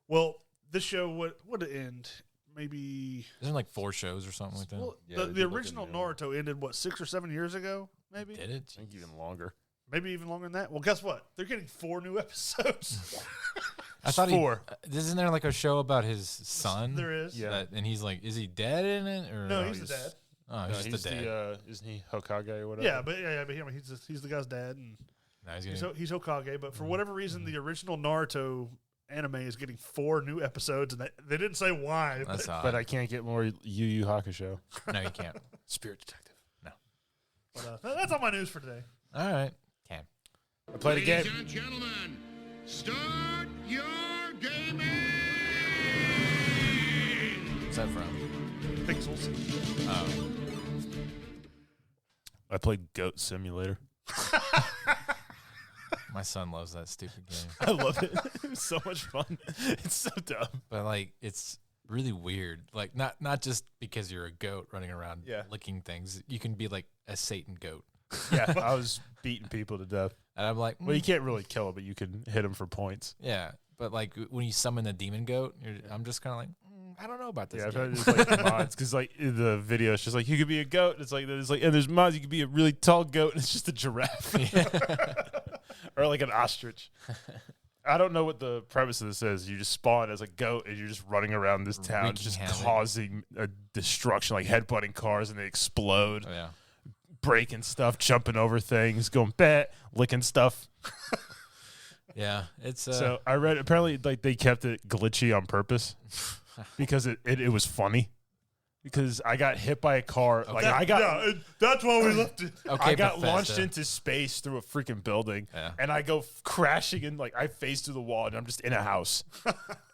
Well, this show would end maybe. Isn't it like 4 shows or something like that? Well, Yeah, the original Naruto ended 6 or 7 years ago, maybe. Did it? I think even longer. Maybe even longer than that. Well, guess what? They're getting 4 new episodes. I thought 4. Isn't there like a show about his son? There is. Yeah. And he's like, is he dead in it? Or No, he's the dad. Oh, he's just the dad. Isn't he Hokage or whatever? Yeah, but he's the guy's dad, and Now he's gonna, he's Hokage. But for whatever reason, the original Naruto anime is getting 4 new episodes, and they didn't say why. that's odd. But I can't get more Yu Yu Hakusho. No, you can't. Spirit Detective. But that's all my news for today. All right. Can. I played a game. Ladies and gentlemen, start your gaming! What's that from? Pixels. Oh. I played Goat Simulator. My son loves that stupid game. I love it. It was so much fun. It's so dumb. But like it's really weird. Like not just because you're a goat running around licking things. You can be like a Satan goat. Yeah, I was beating people to death. And I'm like, Well, you can't really kill it, but you can hit them for points. yeah. But like when you summon the demon goat, I'm just kind of like, I don't know about this. Yeah, I've game. heard there's like mods because like in the video, it's just like you could be a goat. It's like and there's mods you could be a really tall goat, and it's just a giraffe or like an ostrich. I don't know what the premise of this is. You just spawn as a goat, and you're just running around this town, Wreaking just havoc. causing a destruction, like headbutting cars, and they explode, Oh, yeah. breaking stuff, jumping over things, going bat, licking stuff. Yeah. It's So I read apparently like they kept it glitchy on purpose because it was funny. Because I got hit by a car, like That's why we left it. okay, I got Bethesda. launched into space through a freaking building, Yeah. and I go crashing in, like I face through the wall, and I'm just in a house,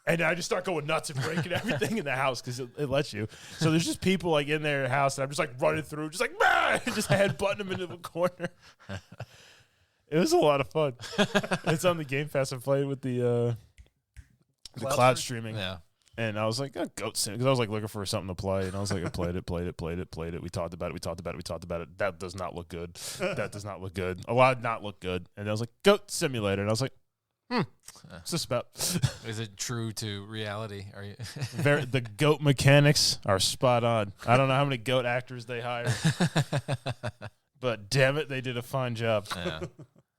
and I just start going nuts and breaking everything in the house because it lets you. So there's just people like in their house, and I'm just like running through, just like just headbutting them into the corner. It was a lot of fun. It's on the Game Pass. I played with the cloud streaming. Yeah. And I was like, Goat Sim, because I was like looking for something to play, and I was like, I played it. We talked about it. That does not look good. That does not look good. A lot did not look good. And I was like, Goat Simulator, and I was like, What's this about? Is it true to reality? Are you? The goat mechanics are spot on. I don't know how many goat actors they hired, but damn it, they did a fine job. Yeah.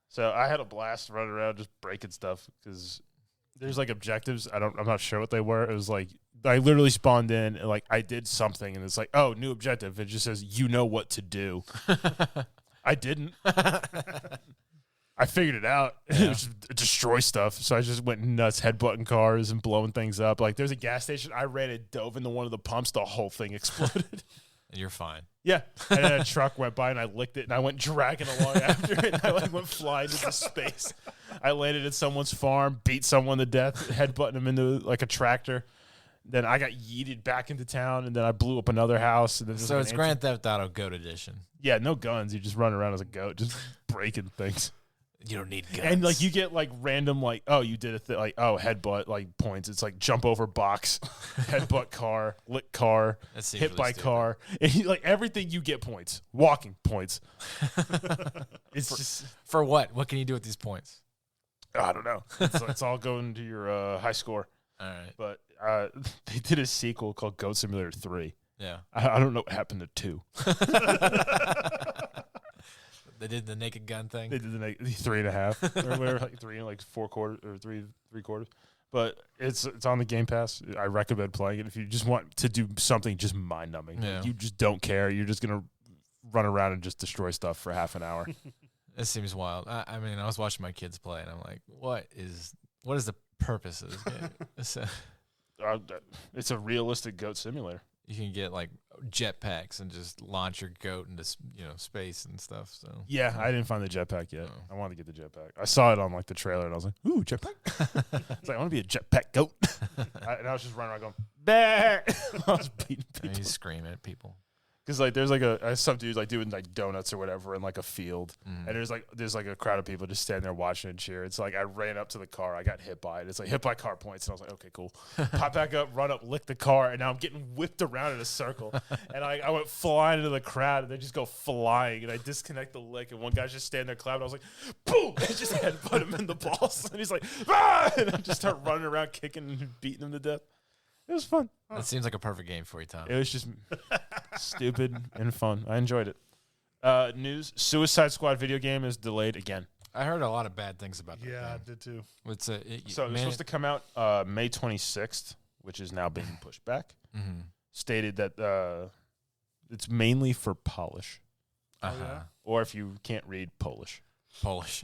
So I had a blast running around just breaking stuff because there's like objectives. I'm not sure what they were. It was like I literally spawned in and like I did something and it's like, oh, new objective. It just says you know what to do. I didn't. I figured it out. Yeah. It was just destroy stuff. So I just went nuts, headbutting cars and blowing things up. Like there's a gas station. I ran and dove into one of the pumps. The whole thing exploded. You're fine. Yeah. And then a truck went by and I licked it and I went dragging along after it. And I like went flying into space. I landed at someone's farm, beat someone to death, headbutting them into like a tractor. Then I got yeeted back into town and then I blew up another house. And then So it's Grand Theft Auto Goat Edition. Yeah, no guns. You just run around as a goat, just breaking things. You don't need guns. And like you get like random like, oh, you did a like, oh, headbutt like points. It's like jump over box, headbutt car, lick car, That hit seems by really stupid. car. And like everything you get points. Walking points. It's just For what? What can you do with these points? I don't know. It's all going to your high score. All right. But they did a sequel called Goat Simulator 3. Yeah. I don't know what happened to 2. They did the naked gun thing. They did the 3.5 or whatever, like 3 and like 4 quarters or 3.75. But it's on the Game Pass. I recommend playing it if you just want to do something just mind numbing. Yeah. You just don't care. You're just gonna run around and just destroy stuff for half an hour. It seems wild. I mean, I was watching my kids play, and I'm like, what is the purpose of this game? It's a realistic goat simulator. You can get like jetpacks and just launch your goat into space and stuff. So Yeah, I didn't find the jetpack yet. Oh. I wanted to get the jetpack. I saw it on like the trailer and I was like, ooh, jetpack. It's like I want to be a jetpack goat. And I was just running around going, bah! I was beating and people. he's screaming at people. Because like there's like some dudes like doing like donuts or whatever in like a field, and there's like a crowd of people just standing there watching and cheer. It's like I ran up to the car, I got hit by it. It's like hit by car points, and I was like, okay, cool. Pop back up, run up, lick the car, and now I'm getting whipped around in a circle. And I went flying into the crowd, and they just go flying, and I disconnect the lick, and one guy's just standing there clapping. I was like, boom! And just headbutt him in the balls, and he's like, ah! And I just start running around, kicking and beating him to death. It was fun. That seems like a perfect game for you, Tom. It was just stupid and fun. I enjoyed it. News: Suicide Squad video game is delayed again. I heard a lot of bad things about that. Yeah, I game. did too. It's So it was supposed to come out May 26th, which is now being pushed back. Stated that it's mainly for Polish, Uh-huh. or if you can't read Polish. Polish.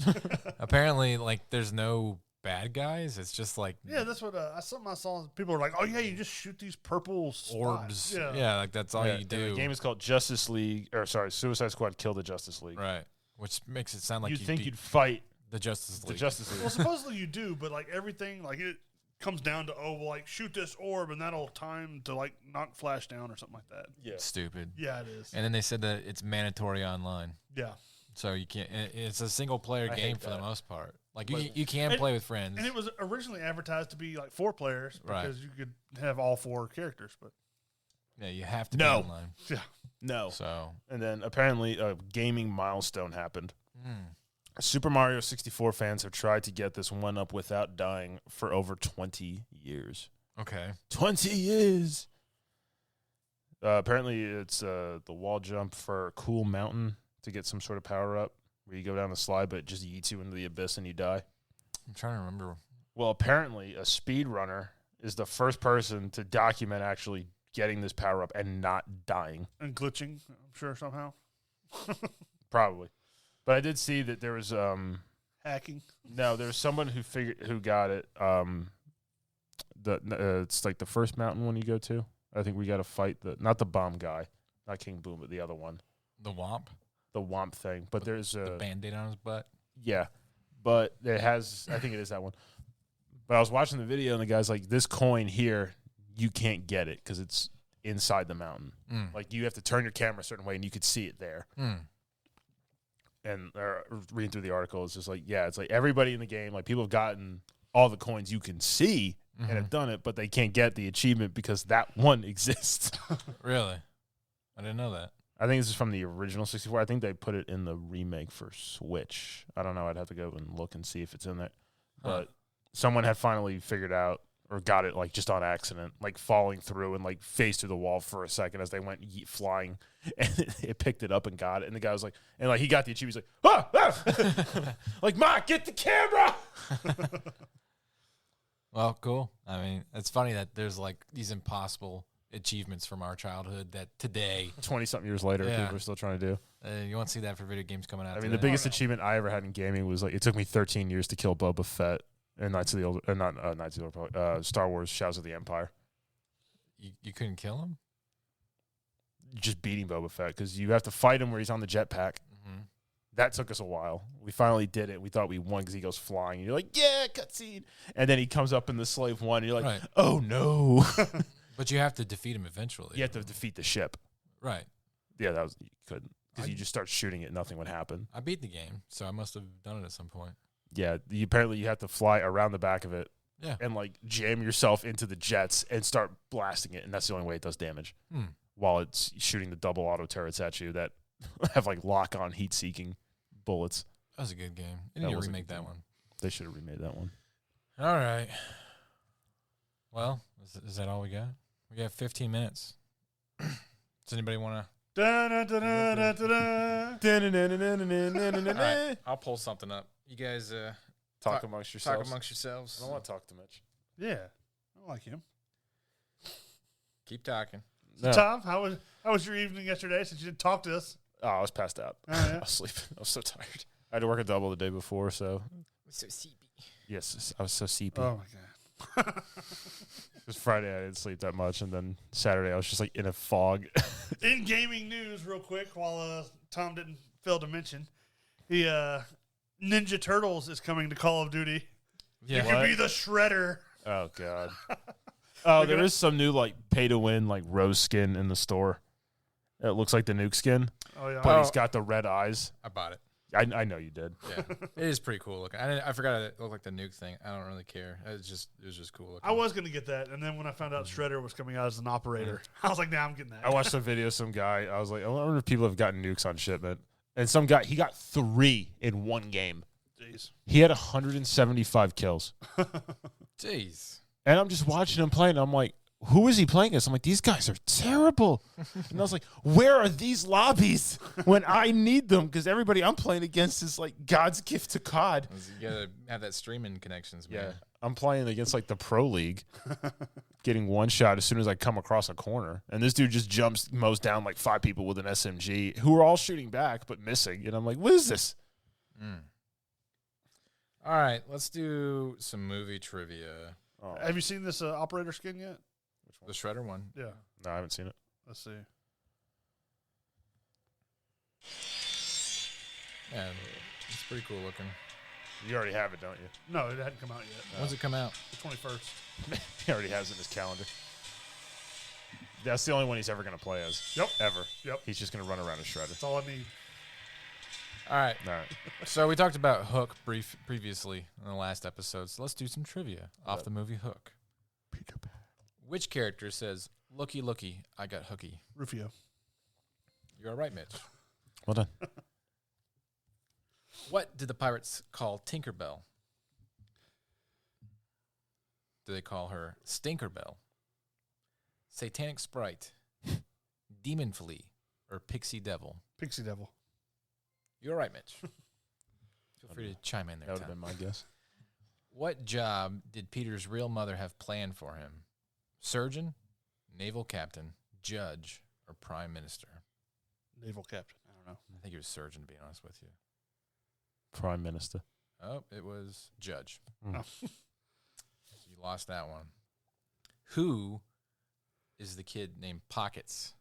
Apparently, like, there's no bad guys. It's just like Yeah, that's what I saw. People were like, "Oh yeah, you just shoot these purple orbs. spots." Yeah, like that's all you The do. game is called Suicide Squad Kill the Justice League. Right. Which makes it sound like You'd think beat you'd fight the Justice the League. Justice League. Well, supposedly you do, but like everything, like it comes down to like shoot this orb and that'll time to like knock Flash down or something like that. Yeah. Stupid. Yeah, it is. And then they said that it's mandatory online. Yeah, So you can't. It's a single player I game hate for the that. most part. Like But- you can And- play with friends. and it was originally advertised to be like 4 players Right. because you could have all 4 characters. But Yeah, you have to No. be online. yeah, No. So And then apparently a gaming milestone happened. Super Mario 64 fans have tried to get this one up without dying for over 20 years. okay. 20 years! Apparently it's the wall jump for Cool Mountain to get some sort of power up where you go down the slide but it just yeets you into the abyss and you die. I'm trying to remember. Well, apparently a speedrunner is the first person to document actually getting this power up and not dying. and glitching, I'm sure somehow Probably. But I did see that there was hacking. no, there was someone who got it. It's like the first mountain one you go to. I think we got to fight not the bomb guy, not King Boom, but the other one, The Womp, the Womp thing. But there's the Band-Aid on his butt. yeah, but it has. I think it is that one. But I was watching the video and the guy's like, "This coin here, you can't get it because it's inside the mountain. Like you have to turn your camera a certain way and you could see it there." And reading through the article, it's just like, yeah, it's like everybody in the game, like people have gotten all the coins you can see and have done it, but they can't get the achievement because that one exists. Really? I didn't know that. I think this is from the original 64. I think they put it in the remake for Switch. I don't know. I'd have to go and look and see if it's in there. But someone had finally figured out or got it like just on accident, like falling through and like face through the wall for a second as they went flying, and it picked it up and got it. And the guy was like, and like he got the achievement. He's like, like, Ma, get the camera. Well, cool. I mean, it's funny that there's like these impossible achievements from our childhood that today, 20-something years later, Yeah. people are still trying to do. you won't see that for video games coming out. I mean, today. the biggest achievement I ever had in gaming was like it took me 13 years to kill Boba Fett in Knights of the Old, not Knights of the Old Republic, Star Wars: Shadows of the Empire. You couldn't kill him. Just beating Boba Fett because you have to fight him where he's on the jetpack. Mm-hmm. That took us a while. We finally did it. We thought we won because he goes flying. And you're like, yeah, cutscene. And then he comes up in the Slave One. And you're like, Right. oh no. But you have to defeat him eventually. You have to defeat the ship. Right. Yeah, that was you couldn't because I- you just start shooting it. Nothing would happen. I beat the game, so I must have done it at some point. Yeah, apparently you have to fly around the back of it. Yeah. And like jam yourself into the jets and start blasting it, and that's the only way it does damage. While it's shooting the double auto turrets at you that have like lock-on heat-seeking bullets. That was a good game. They That need to was a remake good that game. one. They should have remade that one. All right. Well, is that all we got? We got 15 minutes. Does anybody want to? All right, I'll pull something up. You guys Talk amongst yourselves. talk amongst yourselves. I don't want to talk to Mitch. Yeah, I like him. Keep talking. No. Tom, how was your evening yesterday since you didn't talk to us? Oh, I was passed out. Oh, yeah? I was sleeping. I was so tired. I had to work a double the day before, so So sleepy. yes, I was so seepy. Oh my god. Because Friday I didn't sleep that much, and then Saturday I was just like in a fog. In gaming news, real quick, while Tom didn't fail to mention, the Ninja Turtles is coming to Call of Duty. Yeah. You can be the Shredder. Oh god. Oh, there is some new like pay to win like rose skin in the store. It looks like the Nuke skin, Oh yeah. but he's got the red eyes. I bought it. I know you did. Yeah. It is pretty cool looking. I forgot it looked like the nuke thing. I don't really care. It was just cool looking. I was gonna get that, and then when I found out Shredder was coming out as an operator, I was like, "Nah, I'm getting that." I watched some video. Some guy. I was like, I wonder if people have gotten nukes on shipment. And some guy, he got 3 in one game. Jeez. He had 175 kills. Jeez. And I'm just watching him play, and I'm like, who is he playing against? I'm like, these guys are terrible. And I was like, where are these lobbies when I need them? Because everybody I'm playing against is like God's gift to COD. You gotta have that streaming connections, man. Yeah. I'm playing against like the Pro League, getting one shot as soon as I come across a corner. And this dude just mows down like 5 people with an SMG who are all shooting back but missing. And I'm like, what is this? All right, let's do some movie trivia. Oh, Have you seen this operator skin yet? The Shredder one. Yeah. no, I haven't seen it. Let's see. Yeah, it's pretty cool looking. You already have it, don't you? No, it hadn't come out yet. When's it come out? The 21st. He already has it in his calendar. That's the only one he's ever going to play as. Yep. Ever. Yep. He's just going to run around as Shredder. That's all I need. All right. All right. So we talked about Hook previously in the last episode. So let's do some trivia off the movie Hook. Which character says, "Looky, looky, I got hooky"? Rufio. You're all right, Mitch. Well done. What did the pirates call Tinkerbell? Do they call her Stinkerbell, Satanic Sprite, Demon Flea, or Pixie Devil? Pixie Devil. You're right, Mitch. Feel free to chime in there, That would have Tom. been my guess. What job did Peter's real mother have planned for him? Surgeon, naval captain, judge, or prime minister? Naval captain. I don't know. I think he was surgeon, to be honest with you. Prime Minister. Oh, it was judge. Mm. Oh. You lost that one. Who is the kid named Pockets?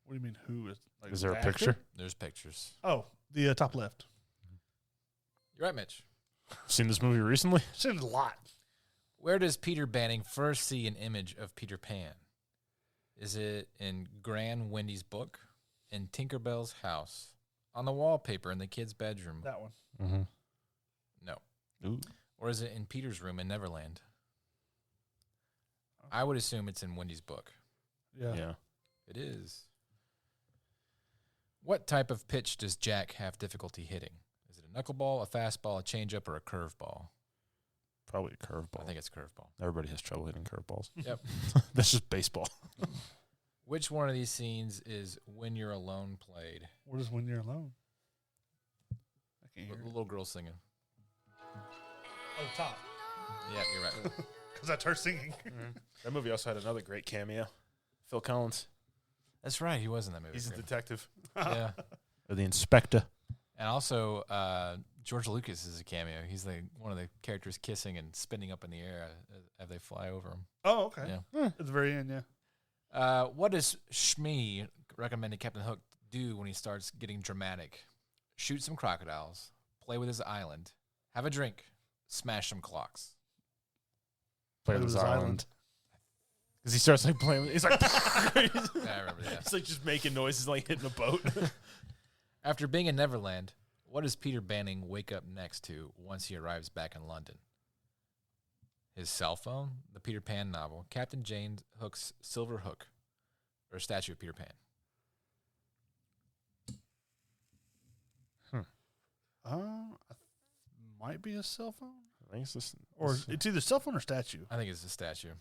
What do you mean? Who is? Like, Is there the a actor? picture? There's pictures. Oh, the top left. You're right, Mitch. Seen this movie recently? Seen it a lot. Where does Peter Banning first see an image of Peter Pan? Is it in Gran Wendy's book, in Tinkerbell's house, on the wallpaper in the kid's bedroom? That one. Mm-hmm. No. Ooh. Or is it in Peter's room in Neverland? I would assume it's in Wendy's book. Yeah. Yeah. It is. What type of pitch does Jack have difficulty hitting? Is it a knuckleball, a fastball, a changeup, or a curveball? Probably a curveball. I think it's curveball. Everybody has trouble hitting curveballs. Yep. That's just baseball. Which one of these scenes is When You're Alone played? What is When You're Alone? I can't hear The it. little girl singing. Oh, Top. Yeah, you're right. Because that's her singing. That movie also had another great cameo. Phil Collins. That's right. He was in that movie. He's a detective. Yeah. Or the inspector. And also, George Lucas is a cameo. He's one of the characters kissing and spinning up in the air as they fly over him. Oh, okay. Yeah. At the very end, yeah. What does Shmee recommended Captain Hook do when he starts getting dramatic? Shoot some crocodiles, play with his island, have a drink, smash some clocks. Play with his island. Because he starts like playing with he's like Yeah, I remember that. He's like just making noises like hitting a boat. After being in Neverland, what does Peter Banning wake up next to once he arrives back in London? His cell phone, the Peter Pan novel, Captain James Hook's silver hook, or a statue of Peter Pan? Might be a cell phone. I think it's just, Or it's either cell phone or statue. I think it's a statue.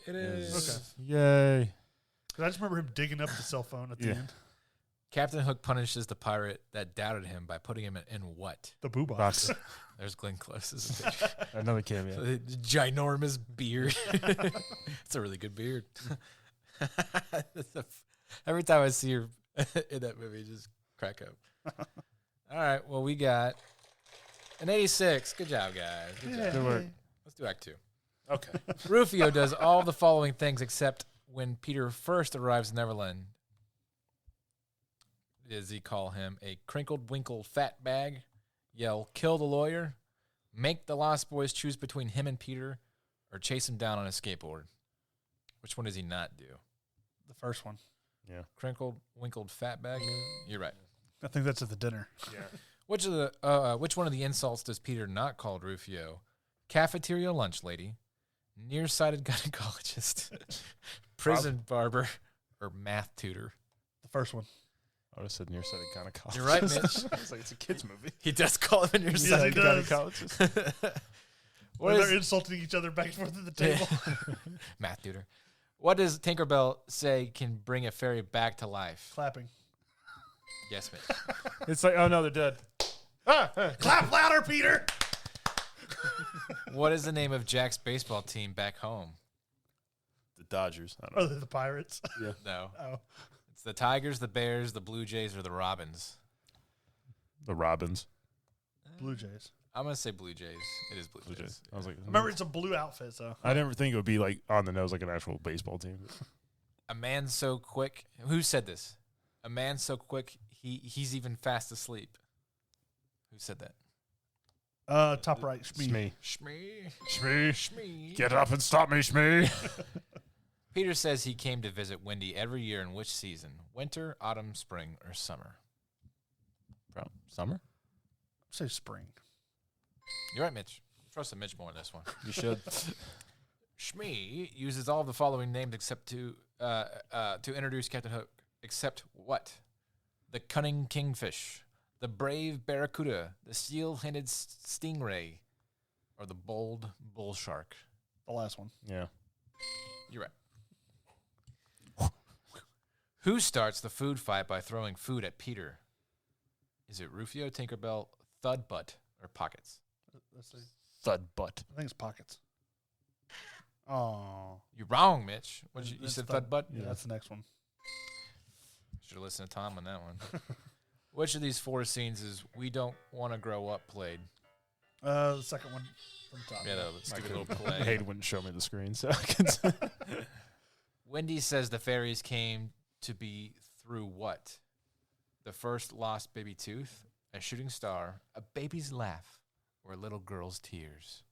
It is. Okay. Yay. Because I just remember him digging up the cell phone at the end. Captain Hook punishes the pirate that doubted him by putting him in what? The boo box. Box. There's Glenn Close's picture. Another cameo. The ginormous beard. It's a really good beard. Every time I see her in that movie, I just crack up. All right, well, we got an 86. Good job, guys. Good job. Good work. Let's do Act 2. Okay. Rufio does all the following things except when Peter first arrives in Neverland. Does he call him a crinkled, winkled fat bag? Yell, kill the lawyer? Make the Lost Boys choose between him and Peter? Or chase him down on a skateboard? Which one does he not do? The first one. Yeah. Crinkled, winkled fat bag? You're right. I think that's at the dinner. Yeah. Which one of the insults does Peter not call Rufio? Cafeteria lunch lady, nearsighted gynecologist, prison barber, or math tutor? The first one. I would have said nearsighted gynecologist. You're right, Mitch. It's like it's a kid's movie. He does call him a nearsighted he does. gynecologist. What They're is insulting each other back and forth at the table. math tutor? What does Tinkerbell say can bring a fairy back to life? Clapping. Yes, Mitch. It's like, oh no, they're dead. Clap louder, Peter! What is the name of Jack's baseball team back home? The Dodgers. I don't know. Oh, the Pirates. No. Oh. It's the Tigers, the Bears, the Blue Jays, or the Robins. The Robins. Blue Jays. I'm going to say Blue Jays. It is Blue Jays. I was like, Remember, it's a blue outfit, so. I didn't think it would be like on the nose like an actual baseball team. A man so quick. Who said this? A man so quick, he's even fast asleep. Who said that? Top right. Shmee. Shmee. Shmee. Shmee. Shmee. Get up and stop me, Shmee. Peter says he came to visit Wendy every year in which season? Winter, autumn, spring, or summer? Bro, summer? Say spring. You're right, Mitch. Trust Mitch more on this one. You should. Shmee uses all of the following names except to introduce Captain Hook. Except what? The cunning kingfish, the brave barracuda, the steel-handed stingray, or the bold bull shark. The last one. Yeah. You're right. Who starts the food fight by throwing food at Peter? Is it Rufio, Tinkerbell, Thudbutt, or Pockets? Let's see. Thud butt. I think it's Pockets. Oh. You're wrong, Mitch. You That's said Thud- Thudbutt? Yeah, that's the next one. Should have listened to Tom on that one. Which of these four scenes is We Don't Want to Grow Up played? The second one from the top. Yeah, the stupid little play. Hayden wouldn't show me the screen, so I can say. Wendy says the fairies came to be through what? The first lost baby tooth, a shooting star, a baby's laugh, or a little girl's tears?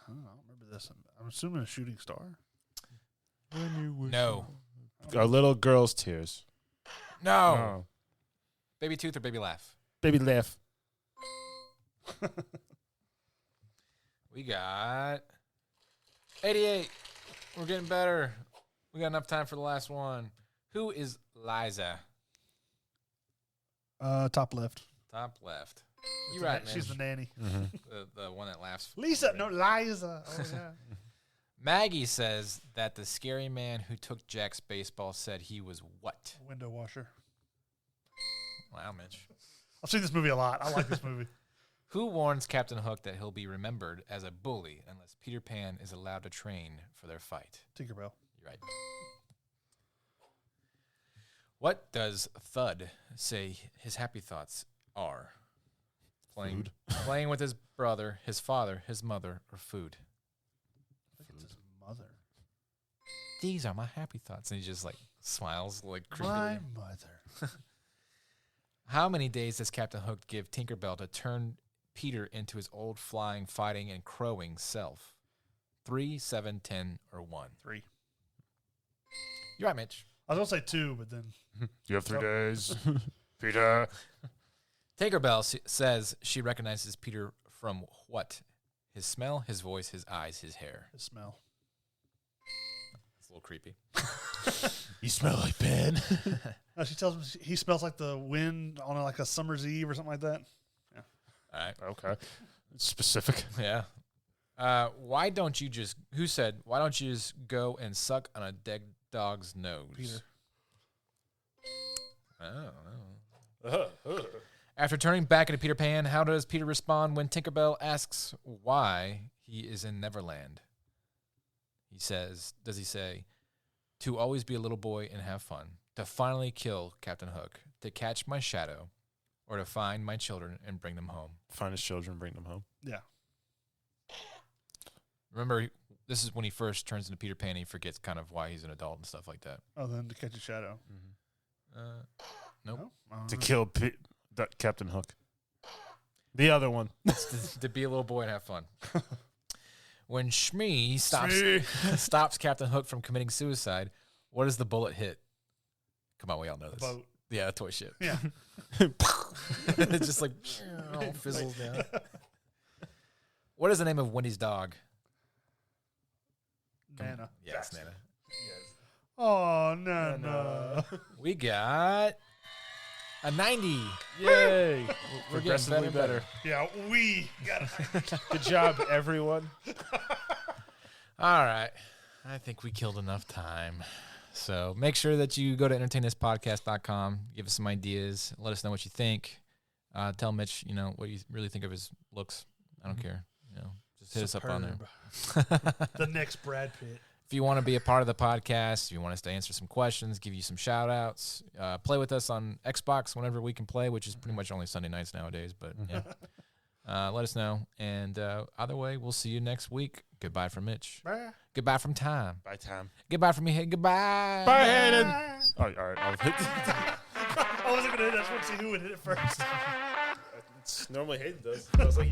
I don't remember this. I'm assuming a shooting star. No. A little girl's tears. No. Oh. Baby tooth or baby laugh? Baby laugh. We got 88. We're getting better. We got enough time for the last one. Who is Liza? Top left. Top left. You're right, She's the man. nanny. The one that laughs. Liza, no, Liza. Oh, yeah. Maggie says that the scary man who took Jack's baseball said he was what? Window washer. Wow, Mitch. I've seen this movie a lot. I like this movie. Who warns Captain Hook that he'll be remembered as a bully unless Peter Pan is allowed to train for their fight? Tinkerbell. You're right. What does Thud say his happy thoughts are? Playing with his brother, his father, his mother, or food? I think it's his mother. These are my happy thoughts. And he just like smiles like creepily. My mother. How many days does Captain Hook give Tinkerbell to turn Peter into his old flying, fighting, and crowing self? 3, 7, 10, or 1? 3. You're right, Mitch. I was going to say 2, but then. You have 3 days. Peter. Tinkerbell says she recognizes Peter from what? His smell, his voice, his eyes, his hair. His smell. It's a little creepy. You smell like Ben. No, she tells him he smells like the wind on like a summer's eve or something like that. All right. Okay. Specific. Yeah. Why don't you just, who said, why don't you just go and suck on a dead dog's nose? Peter. Oh. After turning back into Peter Pan, how does Peter respond when Tinkerbell asks why he is in Neverland? He says, does he say, to always be a little boy and have fun, to finally kill Captain Hook, to catch my shadow, or to find my children and bring them home? Find his children, bring them home. Yeah. Remember, this is when he first turns into Peter Pan. He forgets kind of why he's an adult and stuff like that. Oh, then to catch a shadow. Nope. No? To kill Captain Hook. The other one. To be a little boy and have fun. When Shmee stops Captain Hook from committing suicide, what does the bullet hit? Come on, we all know this. Boat. Yeah, a toy ship. Yeah. It just like all fizzles down. What is the name of Wendy's dog? Nana. Yes, Nana. Oh, Nana. We got a 90. Yay. We're getting better and better. Yeah, we got it. Good job, everyone. All right. I think we killed enough time. So make sure that you go to entertainthispodcast.com. Give us some ideas. Let us know what you think. Tell Mitch, what you really think of his looks. I don't care. Just hit us up on there. The next Brad Pitt. If you want to be a part of the podcast, if you want us to answer some questions, give you some shout outs, play with us on Xbox whenever we can play, which is pretty much only Sunday nights nowadays. But yeah, let us know. And either way, we'll see you next week. Goodbye from Mitch. Bye. Goodbye from Tom. Bye, Tom. Goodbye from me. Goodbye. Bye, Hayden. Oh, all right. I'll hit. I wasn't going to hit it. I just want to see who would hit it first. It's normally Hayden does. I was like,